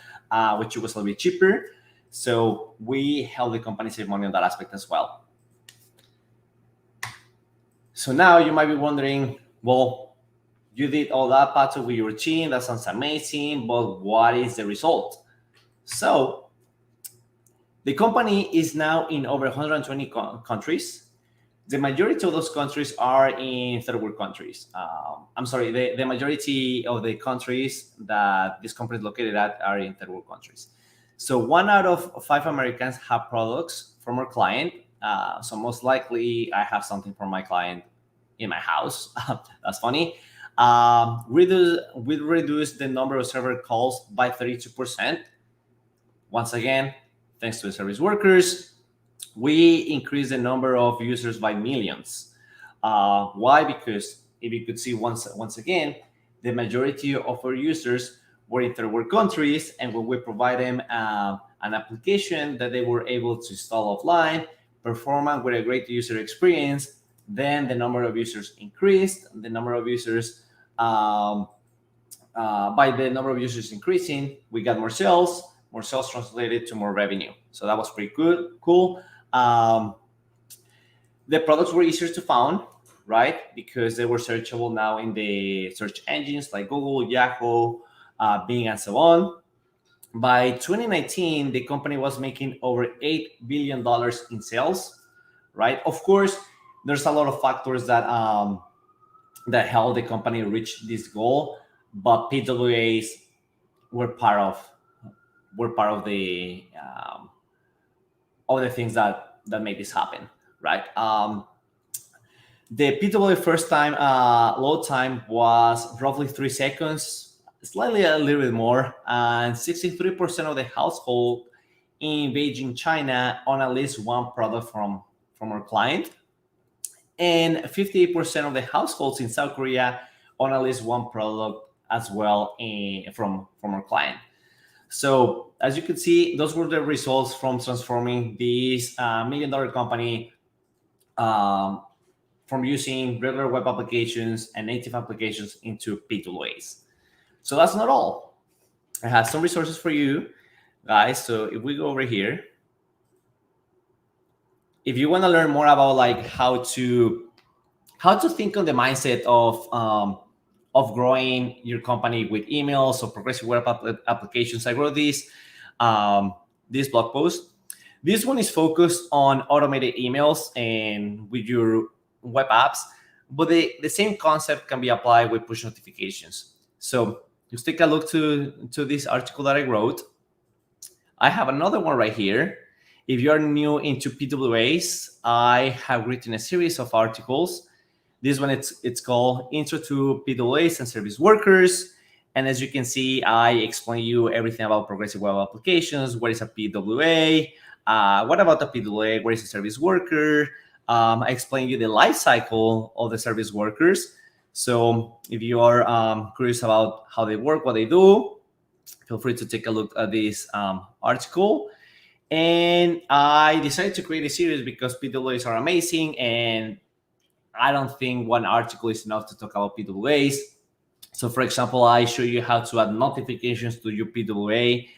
which was a little bit cheaper. So we helped the company save money on that aspect as well. So now you might be wondering, well, you did all that, Pato, with your team. That sounds amazing, but what is the result? So the company is now in over 120 countries. The majority of those countries are in third world countries. I'm sorry, the majority of the countries that this company is located at are in third world countries. So 1 out of 5 Americans have products from our client. So most likely I have something from my client in my house. That's funny. We reduced the number of server calls by 32%. Once again, thanks to the service workers, we increased the number of users by millions. Why? Because if you could see once again, the majority of our users were in third world countries, and when we provide them an application that they were able to install offline, perform with a great user experience, then the number of users increased. The number of users, by the number of users increasing, we got more sales translated to more revenue. So that was pretty good, cool. The products were easier to find, right? Because they were searchable now in the search engines like Google, Yahoo, Bing, and so on. By 2019, the company was making over $8 billion in sales, right? Of course, there's a lot of factors that helped the company reach this goal, but PWAs were part of the things that made this happen, right? The PWA first time load time was roughly 3 seconds, slightly a little bit more, and 63% of the household in Beijing, China, on at least one product from our client, and 58% of the households in South Korea on at least one product as well from our client. So as you can see, those were the results from transforming this $1 million company from using regular web applications and native applications into PWAs. So that's not all. I have some resources for you guys. So if we go over here, if you want to learn more about like how to think on the mindset of growing your company with emails or progressive web applications, I wrote this blog post. This one is focused on automated emails and with your web apps, but the same concept can be applied with push notifications. So just take a look to this article that I wrote. I have another one right here. If you are new into PWAs, I have written a series of articles. This one, it's called Intro to PWAs and Service Workers. And as you can see, I explain you everything about progressive web applications. What is a PWA? What about the PWA? What is a service worker? I explain you the life cycle of the service workers. So if you are curious about how they work, what they do, feel free to take a look at this article. And I decided to create a series because PWAs are amazing, and I don't think one article is enough to talk about PWAs. So for example, I show you how to add notifications to your PWA.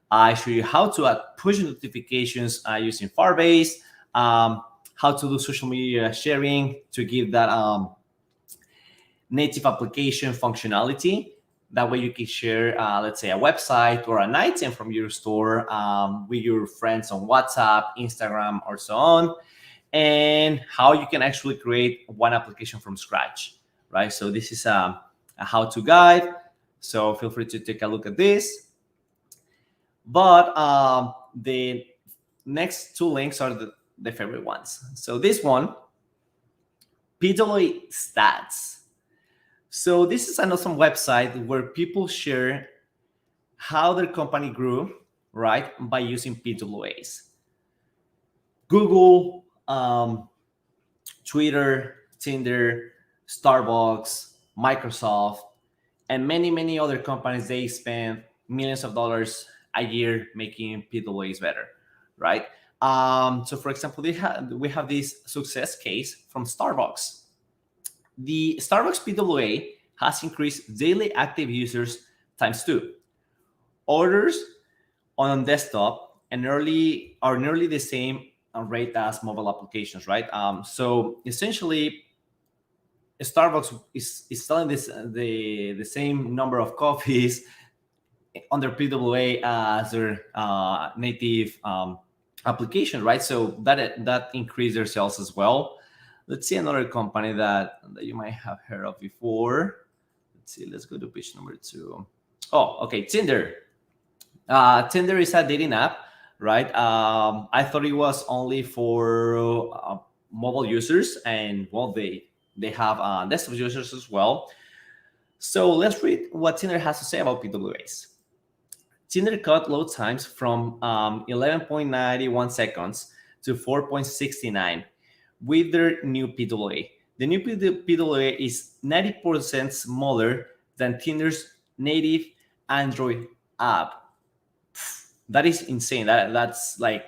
I show you how to add push notifications using Firebase, how to do social media sharing to give that native application functionality. That way you can share, let's say, a website or an item from your store with your friends on WhatsApp, Instagram, or so on, and how you can actually create one application from scratch, right? So this is a how-to guide. So feel free to take a look at this. But the next two links are the favorite ones. So this one, PWA Stats. So this is an awesome website where people share how their company grew, right, by using PWAs. Google, Twitter, Tinder, Starbucks, Microsoft, and many, many other companies, they spend millions of dollars a year making PWAs better, right? So for example, we have this success case from Starbucks. The Starbucks PWA has increased daily active users ×2. Orders on desktop are nearly the same rate as mobile applications, right? So essentially, Starbucks is selling the same number of coffees under PWA as their native application, right? So that increased their sales as well. Let's see another company that you might have heard of before. Let's see. Let's go to page number 2. Oh, okay. Tinder. Tinder is a dating app, right? I thought it was only for mobile users, and well, they have desktop users as well. So let's read what Tinder has to say about PWAs. Tinder cut load times from 11.91 seconds to 4.69 with their new PWA. The new PWA is 90% smaller than Tinder's native Android app. That is insane. That's like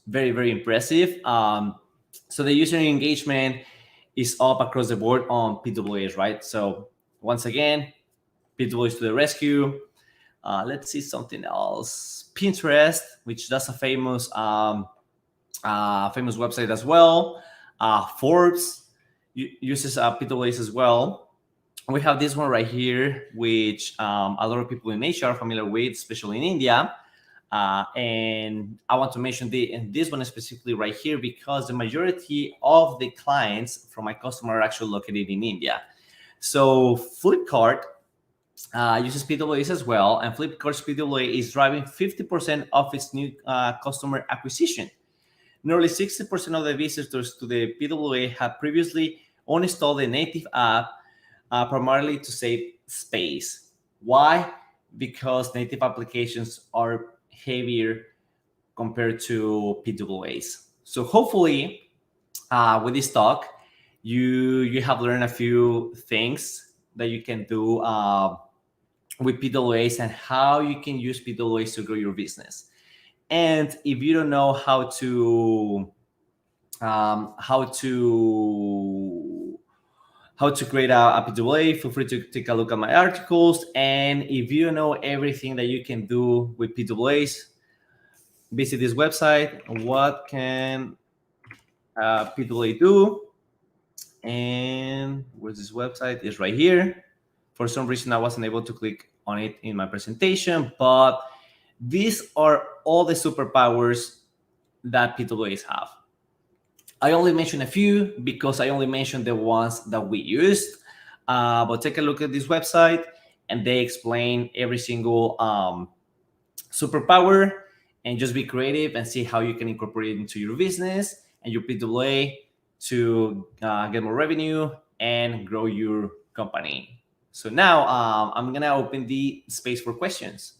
very, very impressive. So the user engagement is up across the board on PWAs, right? So once again, PWAs to the rescue. Let's see something else. Pinterest, which that's a famous website as well. Forbes uses PWAs as well. We have this one right here, which a lot of people in Asia are familiar with, especially in India. And I want to mention this one specifically right here because the majority of the clients from my customer are actually located in India. So Flipkart uses PWAs as well, and Flipkart's PWA is driving 50% of its new customer acquisition. Nearly 60% of the visitors to the PWA have previously uninstalled the native app, primarily to save space. Why? Because native applications are heavier compared to PWAs. So hopefully, with this talk, you have learned a few things that you can do with PWAs and how you can use PWAs to grow your business. And if you don't know how to create a PWA, feel free to take a look at my articles. And if you don't know everything that you can do with PWAs, visit this website. What can PWA do? And where's this website? It's right here. For some reason, I wasn't able to click on it in my presentation, but these are all the superpowers that PWAs have. I only mentioned a few because I only mentioned the ones that we used, but take a look at this website and they explain every single superpower, and just be creative and see how you can incorporate it into your business and your PWA to get more revenue and grow your company. So now I'm gonna open the space for questions.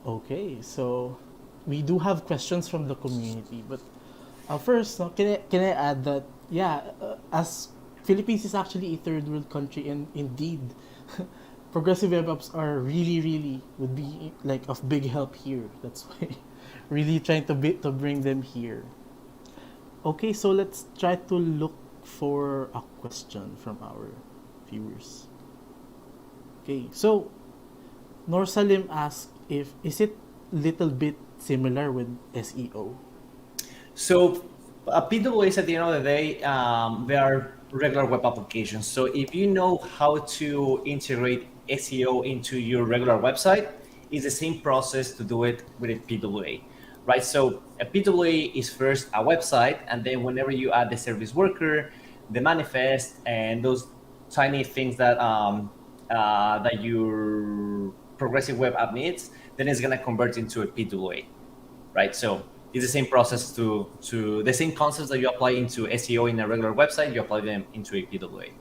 Okay, so we do have questions from the community, but first, can I add that as Philippines is actually a third world country, and indeed, progressive web apps are really would be like of big help here. That's why really trying to bring them here. Okay, so let's try to look for a question from our viewers. Okay, so Norsalim asked is it little bit similar with SEO? So PWAs at the end of the day, they are regular web applications. So if you know how to integrate SEO into your regular website, it's the same process to do it with a PWA, right? So a PWA is first a website, and then whenever you add the service worker, the manifest, and those tiny things that that your progressive web app needs, then it's gonna convert into a PWA, right? So it's the same process to the same concepts that you apply into SEO in a regular website, you apply them into a PWA.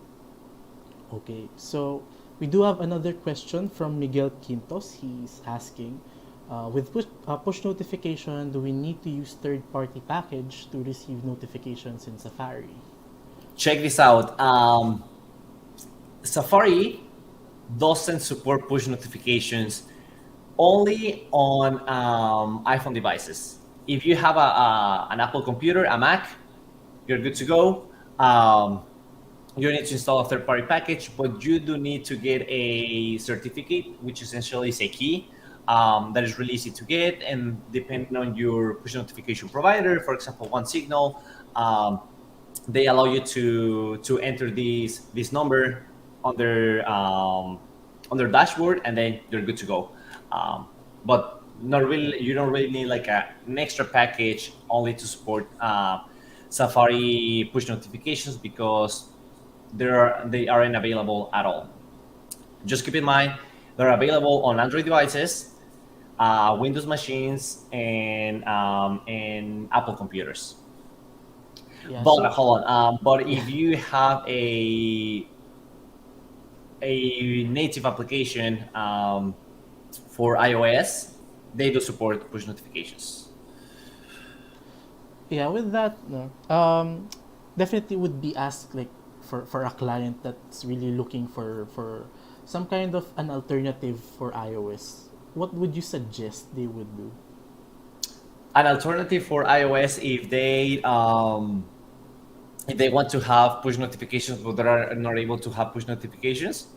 Okay, so we do have another question from Miguel Quintos. He's asking, with push notification, do we need to use third-party package to receive notifications in Safari? Check this out. Safari doesn't support push notifications only on iPhone devices. If you have an Apple computer, a Mac, you're good to go. You need to install a third-party package, but you do need to get a certificate, which essentially is a key that is really easy to get. And depending on your push notification provider, for example, OneSignal, they allow you to enter this number on their dashboard, and then you're good to go. But not really, you don't really need like an extra package only to support Safari push notifications, because they aren't available at all. Just keep in mind, they're available on Android devices, Windows machines, and Apple computers. Yeah, But hold on. But if you have a native application for iOS, they do support push notifications. yeah, with that, no, definitely would be asked like for a client that's really looking for some kind of an alternative for iOS. What would you suggest they would do? An alternative for iOS, if they want to have push notifications but they are not able to have push notifications,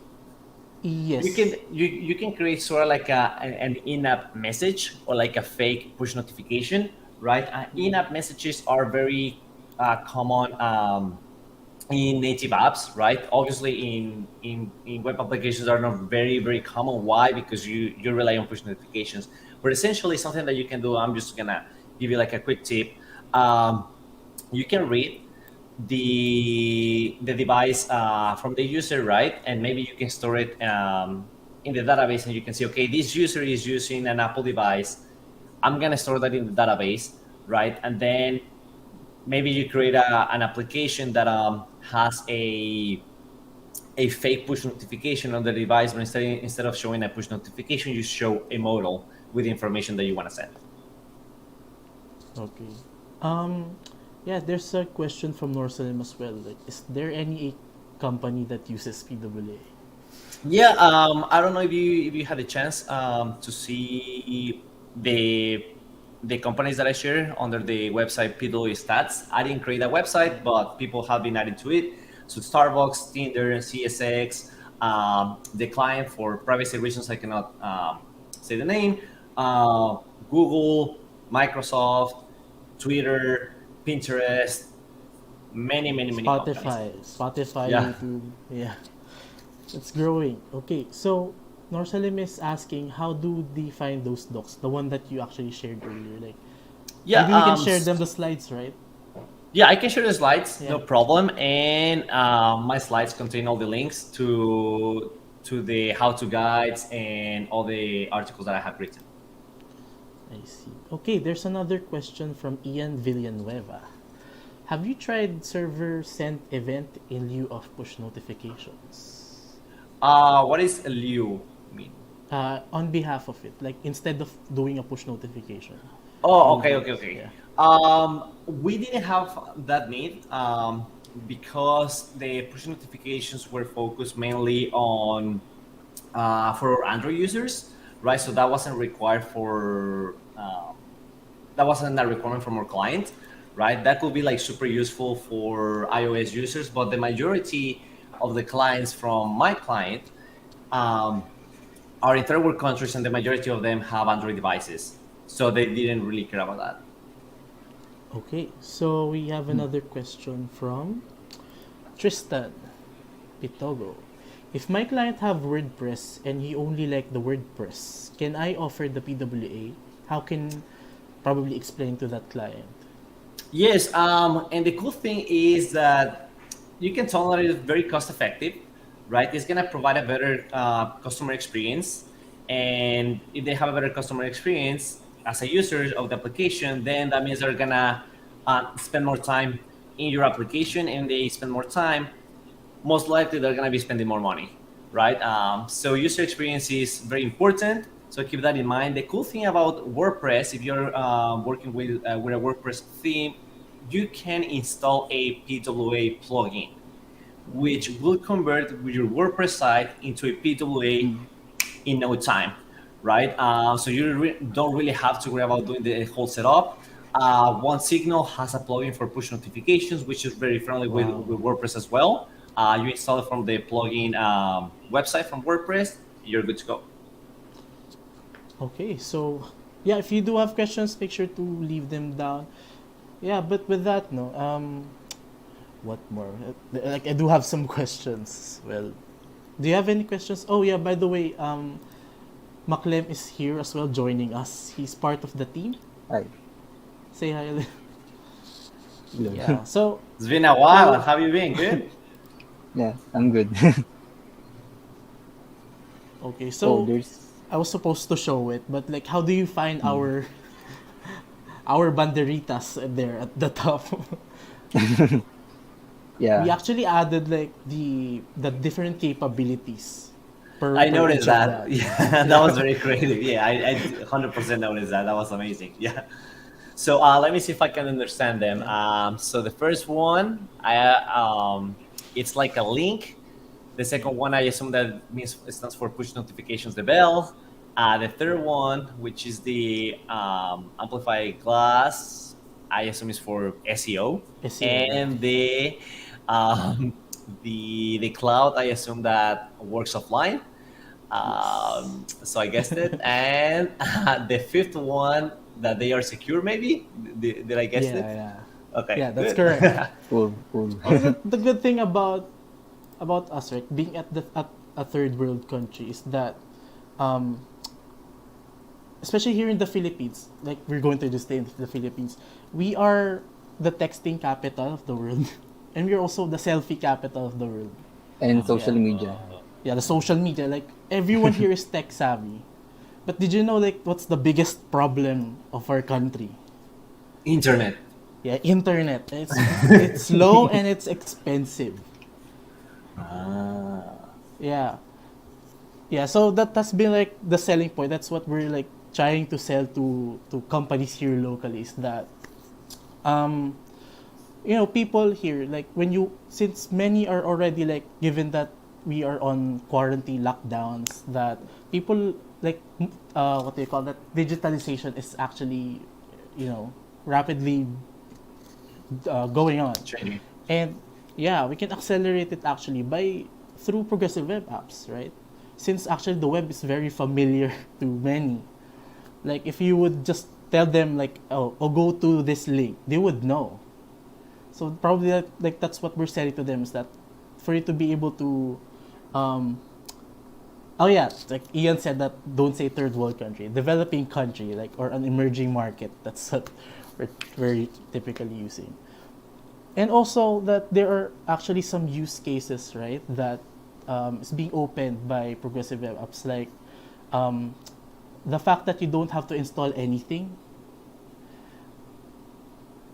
Yes. you can create sort of like an in-app message or like a fake push notification, right? In-app messages are very common in native apps, right? Obviously, in web applications are not very common. Why? Because you rely on push notifications. But essentially, something that you can do, I'm just gonna give you like a quick tip. You can read the device from the user, right? And maybe you can store it in the database, and you can see, okay, this user is using an Apple device. I'm gonna store that in the database, right? And then maybe you create an application that has a fake push notification on the device, but instead of showing a push notification, you show a modal with the information that you want to send. Okay. Yeah, there's a question from Norsalim as well. Like, is there any company that uses PWA? Yeah, I don't know if you had a chance to see the companies that I share under the website PWA Stats. I didn't create a website, but people have been adding to it. So Starbucks, Tinder, CSX, the client, for privacy reasons, I cannot say the name, Google, Microsoft, Twitter, Pinterest, many companies. Spotify, Yeah. YouTube. Yeah. It's growing. Okay, so Norsalim is asking, how do they find those docs? The one that you actually shared earlier. Like, Yeah, maybe we can share them the slides, right? Yeah, I can share the slides, Yeah. no problem. And my slides contain all the links to the how-to guides and all the articles that I have written. I see. Okay, there's another question from Ian Villanueva. Have you tried server send event in lieu of push notifications? What is a lieu mean? On behalf of it, like instead of doing a push notification. Oh, okay. Yeah. We didn't have that need because the push notifications were focused mainly on for Android users, right? So that wasn't required for that wasn't a requirement from our client, right? That could be like super useful for iOS users, but the majority of the clients from my client are in third world countries, and the majority of them have Android devices, so they didn't really care about that. Okay, so we have another question from Tristan Pitogo. If my client have WordPress and he only like the WordPress, can I offer the PWA? How can probably explain to that client? Yes, and the cool thing is that you can tell that it's very cost effective, right? It's gonna provide a better customer experience, and if they have a better customer experience as a user of the application, then that means they're gonna spend more time in your application, and they spend more time, most likely they're gonna be spending more money, right? So user experience is very important. So keep that in mind. The cool thing about WordPress, if you're working with a WordPress theme, you can install a PWA plugin, which will convert your WordPress site into a PWA in no time, right? So you don't really have to worry about doing the whole setup. OneSignal has a plugin for push notifications, which is very friendly with WordPress as well. You install it from the plugin website from WordPress, you're good to go. Okay, so yeah, if you do have questions, make sure to leave them down. Yeah, but with that, no, what more? Like, I do have some questions. Well, do you have any questions? Oh yeah, by the way, Maklem is here as well, joining us. He's part of the team. Hi. Say hi. Hello. Yeah. So It's been a while. How have you been? Good? Yeah, I'm good. okay, so there's I was supposed to show it, but like, how do you find our banderitas there at the top? yeah. We actually added like the different capabilities. I noticed each of that. Yeah, that was very creative. Yeah, I 100% noticed that. That was amazing. Yeah. So let me see if I can understand them. So the first one, it's like a link. The second one, I assume that means it stands for push notifications, the bell. The third one, which is the amplify glass, I assume is for SEO. And the cloud, I assume that works offline. So I guessed it. And the fifth one, that they are secure, maybe? Did I guess it? Yeah. Okay. Yeah, that's good. correct. Cool. The good thing about us, right, being at a third world country, is that especially here in the Philippines, like we're going to just stay in the Philippines, we are the texting capital of the world, and we're also the selfie capital of the world. And social media. Yeah, the social media, like everyone here is tech savvy. But did you know like what's the biggest problem of our country? Internet. Yeah, internet. It's slow and it's expensive. Yeah. Yeah, so that's been like the selling point. That's what we're like trying to sell to companies here locally is that people here like since many are already like given that we are on quarantine lockdowns, that people like what do you call that, digitalization is actually rapidly going on. Changing. And yeah, we can accelerate it actually through progressive web apps, right? Since actually the web is very familiar to many. Like if you would just tell them like, oh, go to this link, they would know. So probably like that's what we're selling to them, is that for you to be able to like Ian said, that don't say third world country, developing country, like, or an emerging market. That's what we're very typically using. And also that there are actually some use cases, right, that is being opened by progressive web apps, like the fact that you don't have to install anything,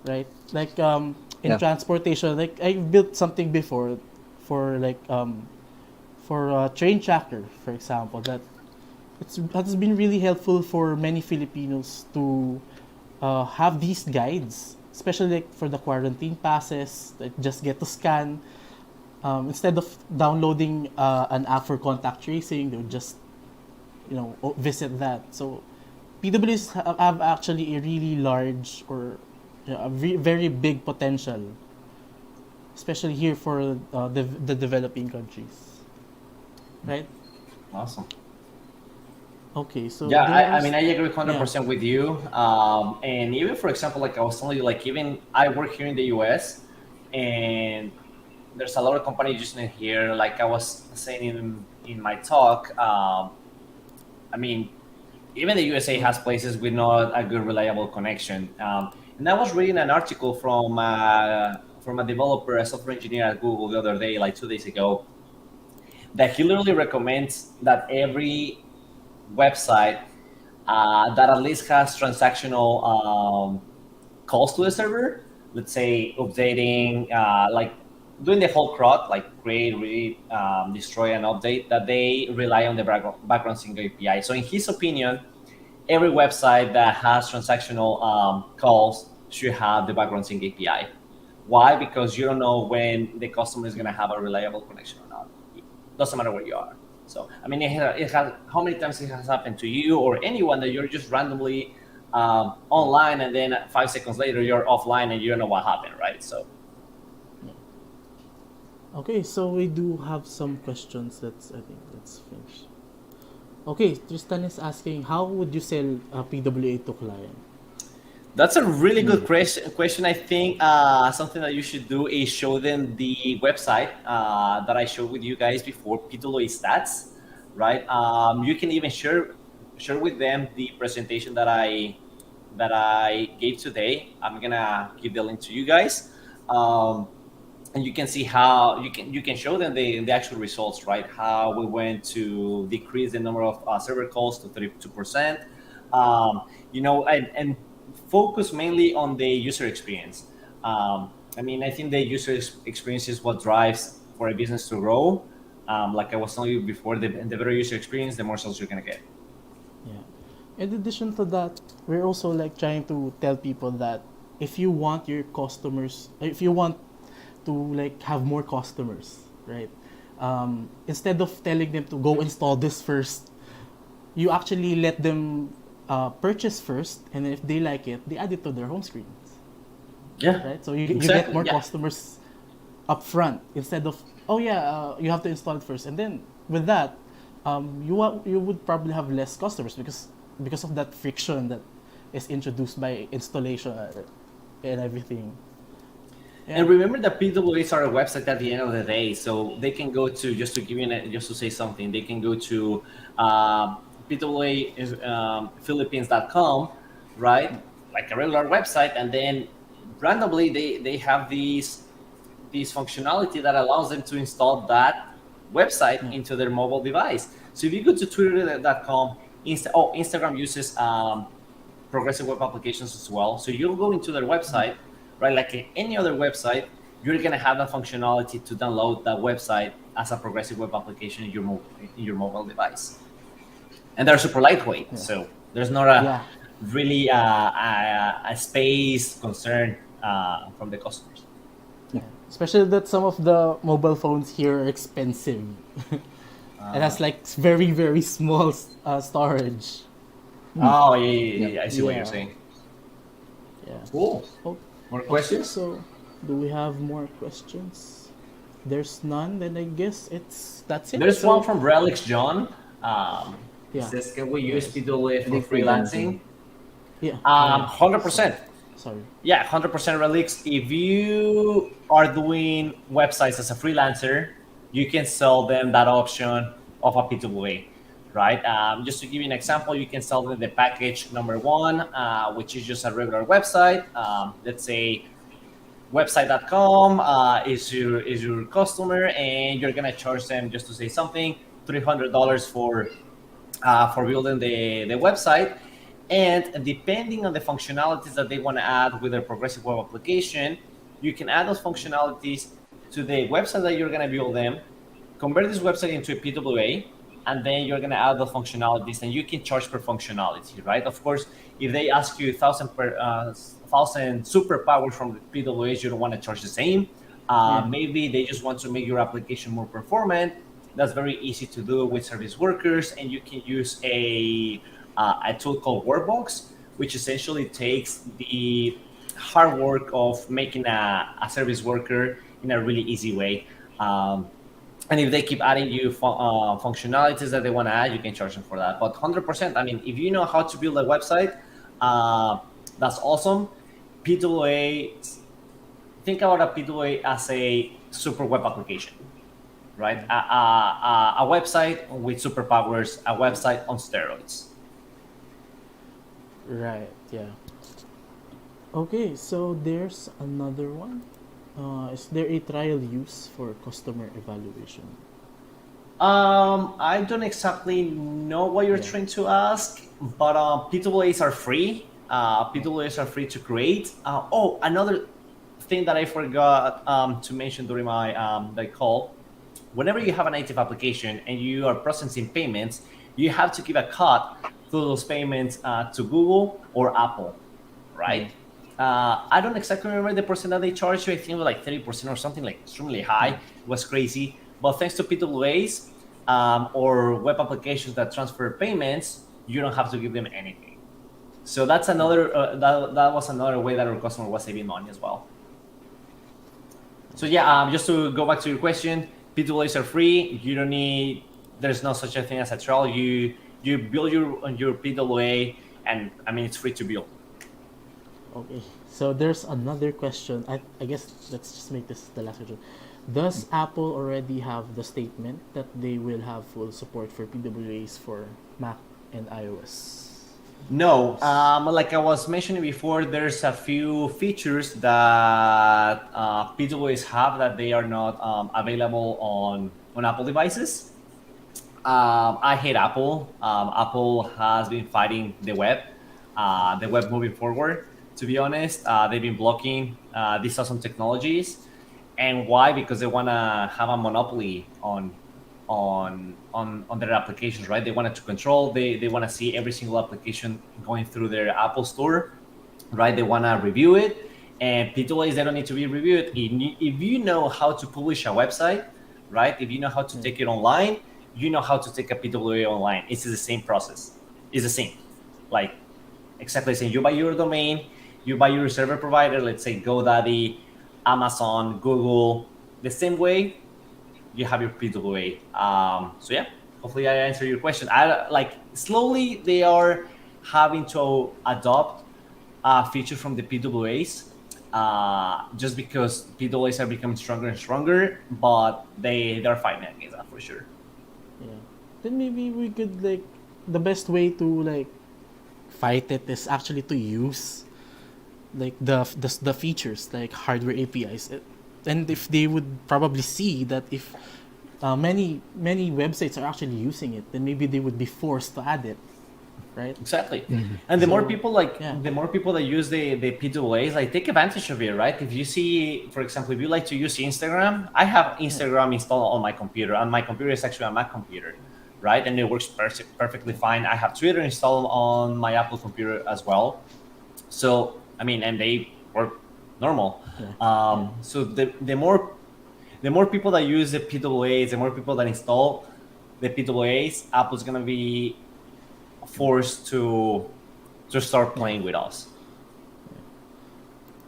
right? Like in transportation, like I built something before for like for train tracker, for example, that has been really helpful for many Filipinos to have these guides, especially like for the quarantine passes that just get to scan. Instead of downloading an app for contact tracing, they would just visit that. So PWAs have actually a really large or very big potential, especially here for the developing countries. Right? Awesome. Okay, so Yeah, I mean, I agree 100% with you. And even, for example, like I was telling you, like even I work here in the US, and there's a lot of companies using it here. Like I was saying in my talk, I mean, even the USA has places with not a good, reliable connection. And I was reading an article from a developer, a software engineer at Google the other day, like 2 days ago, that he literally recommends that every website that at least has transactional calls to the server, let's say updating, like doing the whole CRUD, like create, read, destroy, and update, that they rely on the background sync API. So in his opinion, every website that has transactional calls should have the background sync API. Why? Because you don't know when the customer is going to have a reliable connection or not. It doesn't matter where you are. So, I mean, it has, how many times it has happened to you or anyone that you're just randomly online, and then 5 seconds later you're offline and you don't know what happened, right? So, okay, so we do have some questions. I think let's finish. Okay, Tristan is asking, how would you sell a PWA to client? that's a really good question. I think something that you should do is show them the website that I showed with you guys before, PWA stats, right? You can even share with them the presentation that I gave today. I'm gonna give the link to you guys, and you can see how you can show them the actual results, right? How we went to decrease the number of server calls to 32%, and focus mainly on the user experience. I mean, I think the user experience is what drives for a business to grow. Like I was telling you before, the better user experience, the more sales you're gonna get. Yeah. In addition to that, we're also like trying to tell people that if you want your customers, if you want to like have more customers, right? Instead of telling them to go install this first, you actually let them purchase first, and if they like it, they add it to their home screens. Yeah. Right. So you Exactly, get more yeah. customers up front instead of you have to install it first, and then with that, you would probably have less customers because of that friction that is introduced by installation and everything. Yeah. And remember that PWAs are a website at the end of the day, so they can go to, just to say something, they can go to PWA is Philippines.com, right? Like a regular website, and then randomly they have these functionality that allows them to install that website into their mobile device. So if you go to Twitter.com, Instagram uses progressive web applications as well. So you'll go into their website, right? Like any other website, you're gonna have the functionality to download that website as a progressive web application in your mobile device. And they're super lightweight, so there's not a really a space concern from the customers. Especially that some of the mobile phones here are expensive. It has like very, very small storage. Oh, yeah. I see what you're saying. Yeah. Cool. Oh, More questions? so, do we have more questions? There's none, then I guess that's it. There's one from Relix John. Yeah. It says, can we use PWA for freelancing? Yeah. 100%. Sorry. Yeah, 100% Relix. If you are doing websites as a freelancer, you can sell them that option of a P2A, right? Just to give you an example, you can sell them the package number one, which is just a regular website. Let's say website.com is your customer, and you're gonna charge them, just to say something, $300 for building the website. And depending on the functionalities that they want to add with their progressive web application, you can add those functionalities to the website that you're going to build them, convert this website into a PWA, and then you're going to add the functionalities, and you can charge per functionality, right? Of course, if they ask you 1,000 superpowers from the PWAs, you don't want to charge the same. Maybe they just want to make your application more performant. That's very easy to do with service workers, and you can use a tool called Workbox, which essentially takes the hard work of making a service worker in a really easy way. And if they keep adding you functionalities that they want to add, you can charge them for that. But 100%, I mean, if you know how to build a website, that's awesome. PWA, think about a PWA as a super web application, right? A website with superpowers, a website on steroids. Right, yeah. Okay, so there's another one. Is there a trial use for customer evaluation? I don't exactly know what you're trying to ask, but PWAs are free. PWAs are free to create. Another thing that I forgot to mention during my the call, whenever you have a native application and you are processing payments, you have to give a cut to those payments to Google or Apple, right? I don't exactly remember the percent that they charge you. I think it was like 30% or something, like extremely high. It was crazy. But thanks to PWAs or web applications that transfer payments, you don't have to give them anything. So that's another that was another way that our customer was saving money as well. So yeah, just to go back to your question, PWAs are free. You don't need. There's no such a thing as a trial. You build your PWA, and I mean it's free to build. Okay, so there's another question. I guess let's just make this the last question. Does Apple already have the statement that they will have full support for PWAs for Mac and iOS? No, like I was mentioning before, there's a few features that PWAs have that they are not available on Apple devices. I hate Apple. Apple has been fighting the web moving forward. To be honest, they've been blocking these awesome technologies, and why? Because they want to have a monopoly on their applications, right? They want to control. They want to see every single application going through their Apple Store, right? They want to review it, and PWAs they don't need to be reviewed. If you know how to publish a website, right? If you know how to take it online, you know how to take a PWA online. It's the same process. It's the same, like exactly the same. You buy your domain. You buy your server provider, let's say GoDaddy, Amazon, Google, the same way you have your PWA. So yeah, hopefully I answered your question. Slowly they are having to adopt features from the PWAs just because PWAs are becoming stronger and stronger, but they're fighting against that for sure. Yeah. Then maybe we could like the best way to like fight it is actually to use like the features like hardware APIs. And if they would probably see that if many websites are actually using it, then maybe they would be forced to add it, right? Exactly. And the more people yeah. the more people that use the PWAs, like take advantage of it, right? If you see, for example, if you like to use Instagram, I have Instagram installed on my computer, and my computer is actually a Mac computer, right? And it works perfectly fine. I have Twitter installed on my Apple computer as well. So, I mean, and they work normal. So the more people that use the PWAs, the more people that install the PWAs, Apple's gonna be forced to start playing with us.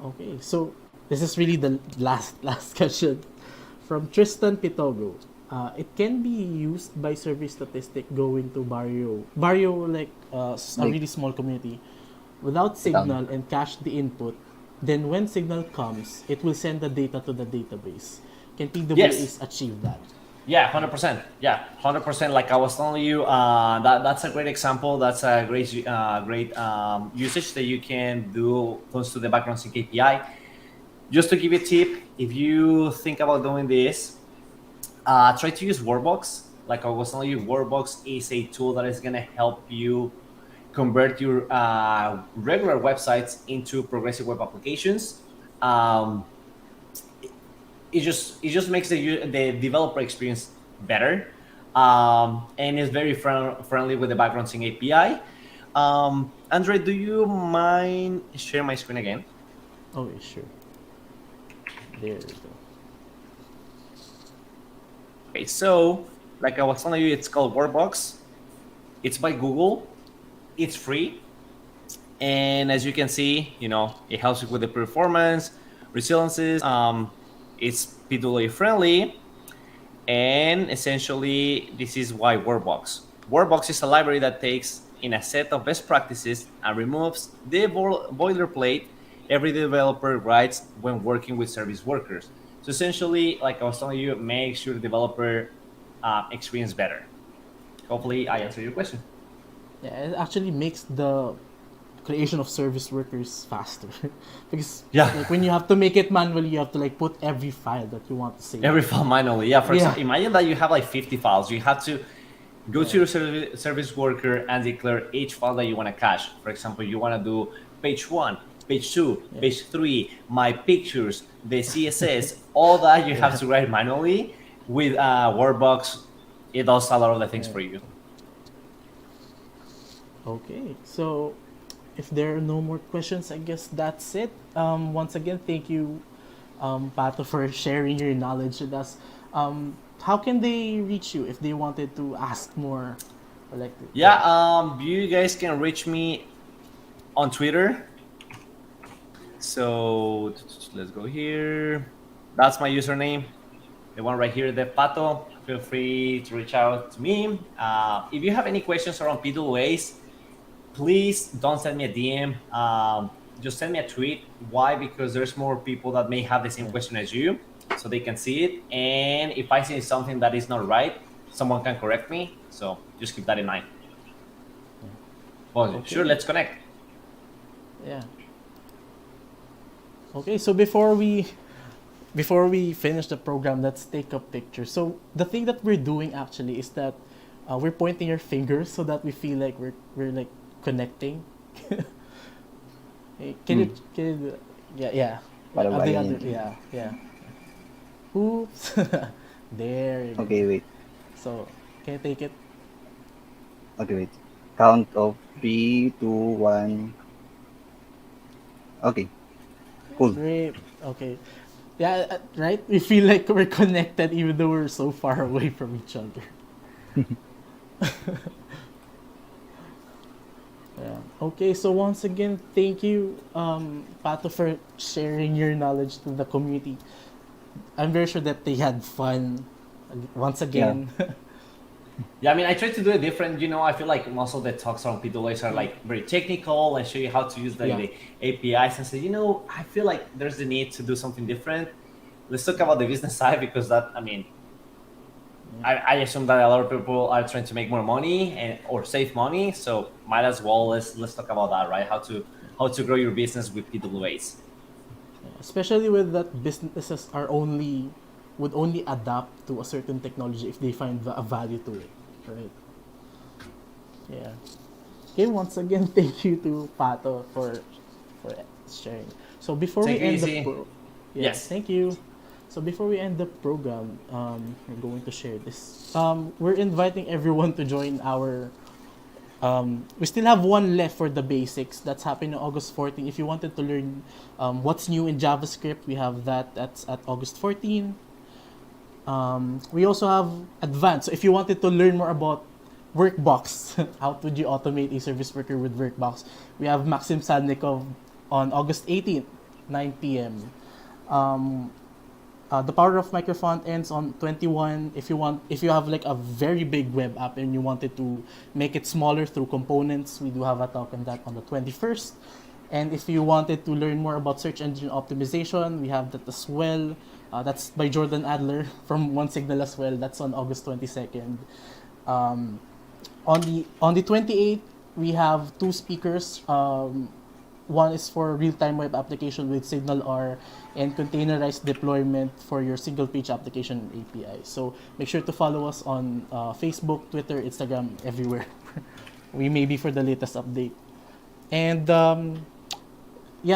Okay, so this is really the last question from Tristan Pitogo. It can be used by survey statistic going to Barrio like a really small community without signal and cache the input. Then when signal comes, it will send the data to the database. Can PWAs achieve that? Yeah, 100%. Yeah, 100%. Like I was telling you, that's a great example. That's a great usage that you can do close to the background sync API. Just to give you a tip, if you think about doing this, try to use Workbox. Like I was telling you, Workbox is a tool that is going to help you convert your regular websites into progressive web applications. It just makes the developer experience better, and it's very friendly with the background sync API. Andre, do you mind sharing my screen again? Okay, sure. There we go. Okay, so like I was telling you, it's called Workbox. It's by Google. It's free, and as you can see, it helps you with the performance, resiliences. It's PWA friendly, and essentially this is why Workbox. Workbox is a library that takes in a set of best practices and removes the boilerplate every developer writes when working with service workers. So essentially, like I was telling you, make sure the developer experience better. Hopefully I answered your question. Yeah, it actually makes the creation of service workers faster because like when you have to make it manually, you have to like put every file that you want to save. Every file manually, yeah. For example, imagine that you have like 50 files. You have to go to your service worker and declare each file that you want to cache. For example, you want to do page 1, page 2, page 3, my pictures, the CSS, all that you have to write manually. With Workbox, it does a lot of the things for you. Okay, so if there are no more questions, I guess that's it. Once again, thank you, Pato, for sharing your knowledge with us. How can they reach you if they wanted to ask more? Or like, you guys can reach me on Twitter. So let's go here. That's my username, the one right here, the Pato. Feel free to reach out to me. If you have any questions around PWAs, please don't send me a DM. Just send me a tweet. Why? Because there's more people that may have the same question as you, so they can see it. And if I see something that is not right, someone can correct me. So just keep that in mind. Well, sure, let's connect. Yeah. Okay, so before we finish the program, let's take a picture. So the thing that we're doing actually is that we're pointing our fingers so that we feel like we're like connecting. Hey, can you yeah. Yeah. Oops. There you go. Okay, wait. So can you take it? Okay, wait. Count of 3, 2, 1. Okay. Cool. Great. Okay. Yeah, right? We feel like we're connected even though we're so far away from each other. Yeah. Okay, so once again, thank you, Pato, for sharing your knowledge to the community. I'm very sure that they had fun once again. Yeah, I mean, I try to do it different. I feel like most of the talks on PWAs are like very technical and show you how to use the APIs and say, I feel like there's the need to do something different. Let's talk about the business side because I assume that a lot of people are trying to make more money or save money. So might as well let's talk about that, right? How to grow your business with PWAs. Especially with that businesses would only adapt to a certain technology if they find a value to it, right? Yeah. Okay, once again, thank you to Pato for sharing. So before Take we it end easy. yes, thank you. So before we end the program, we're going to share this. We're inviting everyone to join our. We still have one left for the basics. That's happening on August 14. If you wanted to learn what's new in JavaScript, we have that. That's at August 14. We also have advanced. So if you wanted to learn more about Workbox, how would you automate a service worker with Workbox? We have Maxim Sadnikov on August 18th, 9 p.m. The power of microfont ends on 21. If you have like a very big web app and you wanted to make it smaller through components, we do have a talk on that on the 21st. And if you wanted to learn more about search engine optimization, we have that as well. That's by Jordan Adler from OneSignal as well. That's on August 22nd. On the 28th, we have two speakers. One is for real-time web application with SignalR and containerized deployment for your single-page application API. So make sure to follow us on Facebook, Twitter, Instagram, everywhere. We may be for the latest update. And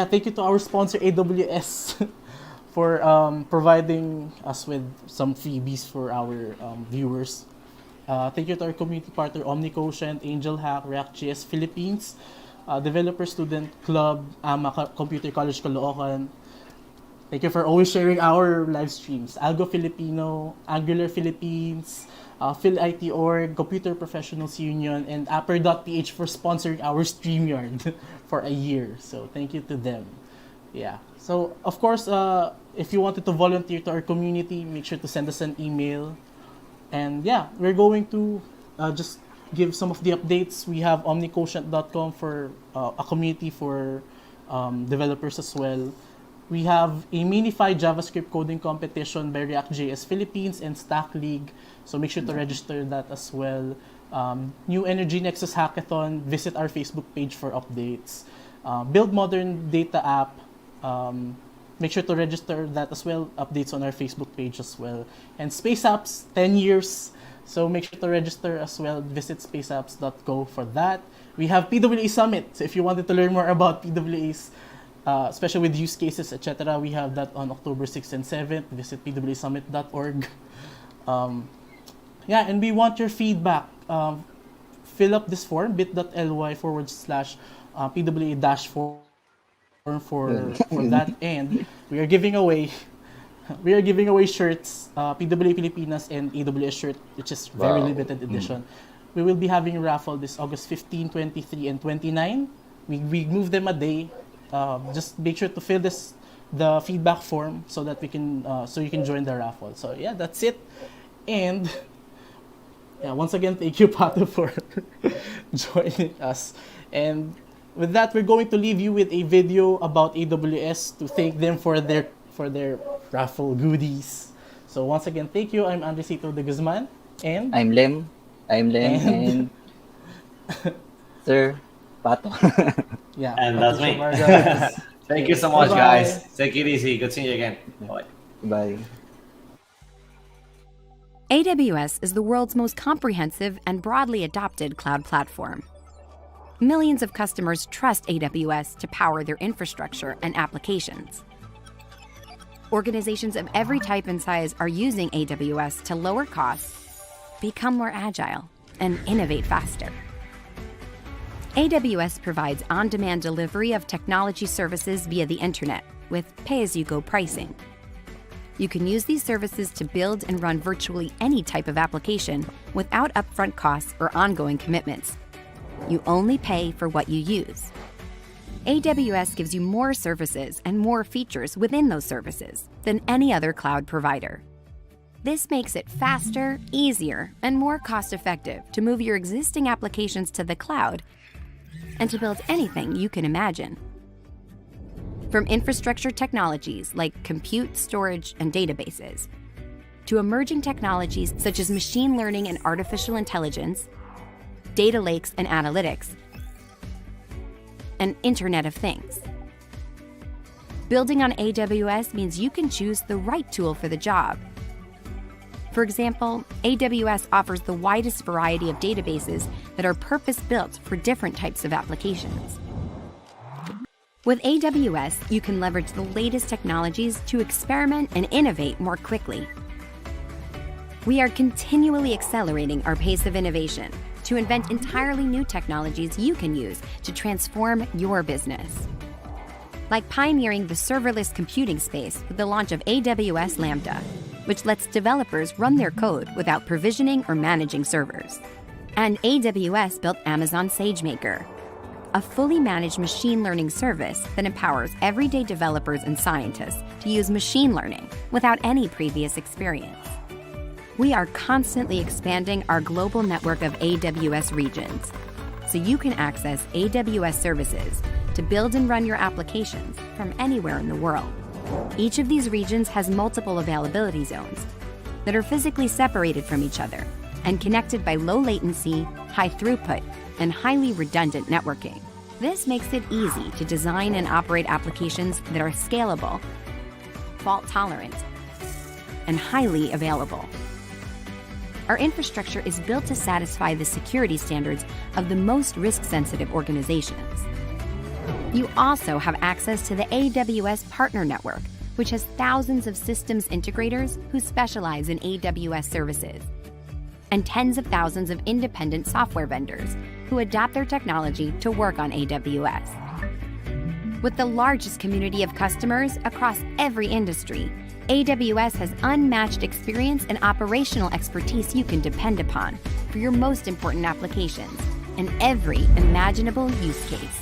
thank you to our sponsor AWS for providing us with some freebies for our viewers. Thank you to our community partner OmniQuotient, Angel Hack, React.js Philippines, Developer Student Club, AMA Computer College Caloocan. Thank you for always sharing our live streams. Algo Filipino, Angular Philippines, Phil IT Org, Computer Professionals Union, and Apper.ph for sponsoring our StreamYard for a year. So thank you to them. Yeah. So of course, if you wanted to volunteer to our community, make sure to send us an email. And yeah, we're going to just give some of the updates. We have omniquotient.com for a community for developers as well. We have a minified JavaScript coding competition by React.js Philippines and Stack League. So make sure to register that as well. New Energy Nexus Hackathon. Visit our Facebook page for updates. Build Modern Data App. Make sure to register that as well. Updates on our Facebook page as well. And Space Apps, 10 years. So make sure to register as well. Visit spaceapps.co for that. We have PWA Summit. So if you wanted to learn more about PWAs, especially with use cases, etc., we have that on October 6th and 7th. Visit pwasummit.org. And we want your feedback. Fill up this form, bit.ly/PWA-form for that. And we are giving away shirts, PWA Pilipinas and AWS shirt, which is very limited edition. We will be having a raffle this August 15, 23, and 29. We move them a day. Just make sure to fill the feedback form so that you can join the raffle. So yeah, that's it. And once again, thank you, Pato, for joining us. And with that, we're going to leave you with a video about AWS to thank them for their raffle goodies. So once again, thank you. I'm Andresito de Guzman, and I'm Lem, and Sir Pato. Yeah, And that's me. Vargas. Thank you so much, Bye-bye. guys. Take it easy. Good seeing you again. Bye. Bye. AWS is the world's most comprehensive and broadly adopted cloud platform. Millions of customers trust AWS to power their infrastructure and applications. Organizations of every type and size are using AWS to lower costs, become more agile, and innovate faster. AWS provides on-demand delivery of technology services via the internet with pay-as-you-go pricing. You can use these services to build and run virtually any type of application without upfront costs or ongoing commitments. You only pay for what you use. AWS gives you more services and more features within those services than any other cloud provider. This makes it faster, easier, and more cost-effective to move your existing applications to the cloud and to build anything you can imagine. From infrastructure technologies like compute, storage, and databases, to emerging technologies such as machine learning and artificial intelligence, data lakes and analytics, and Internet of Things. Building on AWS means you can choose the right tool for the job. For example, AWS offers the widest variety of databases that are purpose-built for different types of applications. With AWS, you can leverage the latest technologies to experiment and innovate more quickly. We are continually accelerating our pace of innovation to invent entirely new technologies you can use to transform your business. Like pioneering the serverless computing space with the launch of AWS Lambda, which lets developers run their code without provisioning or managing servers. And AWS built Amazon SageMaker, a fully managed machine learning service that empowers everyday developers and scientists to use machine learning without any previous experience. We are constantly expanding our global network of AWS regions, so you can access AWS services to build and run your applications from anywhere in the world. Each of these regions has multiple availability zones that are physically separated from each other and connected by low latency, high throughput, and highly redundant networking. This makes it easy to design and operate applications that are scalable, fault-tolerant, and highly available. Our infrastructure is built to satisfy the security standards of the most risk-sensitive organizations. You also have access to the AWS Partner Network, which has thousands of systems integrators who specialize in AWS services, and tens of thousands of independent software vendors who adapt their technology to work on AWS. With the largest community of customers across every industry, AWS has unmatched experience and operational expertise you can depend upon for your most important applications in every imaginable use case.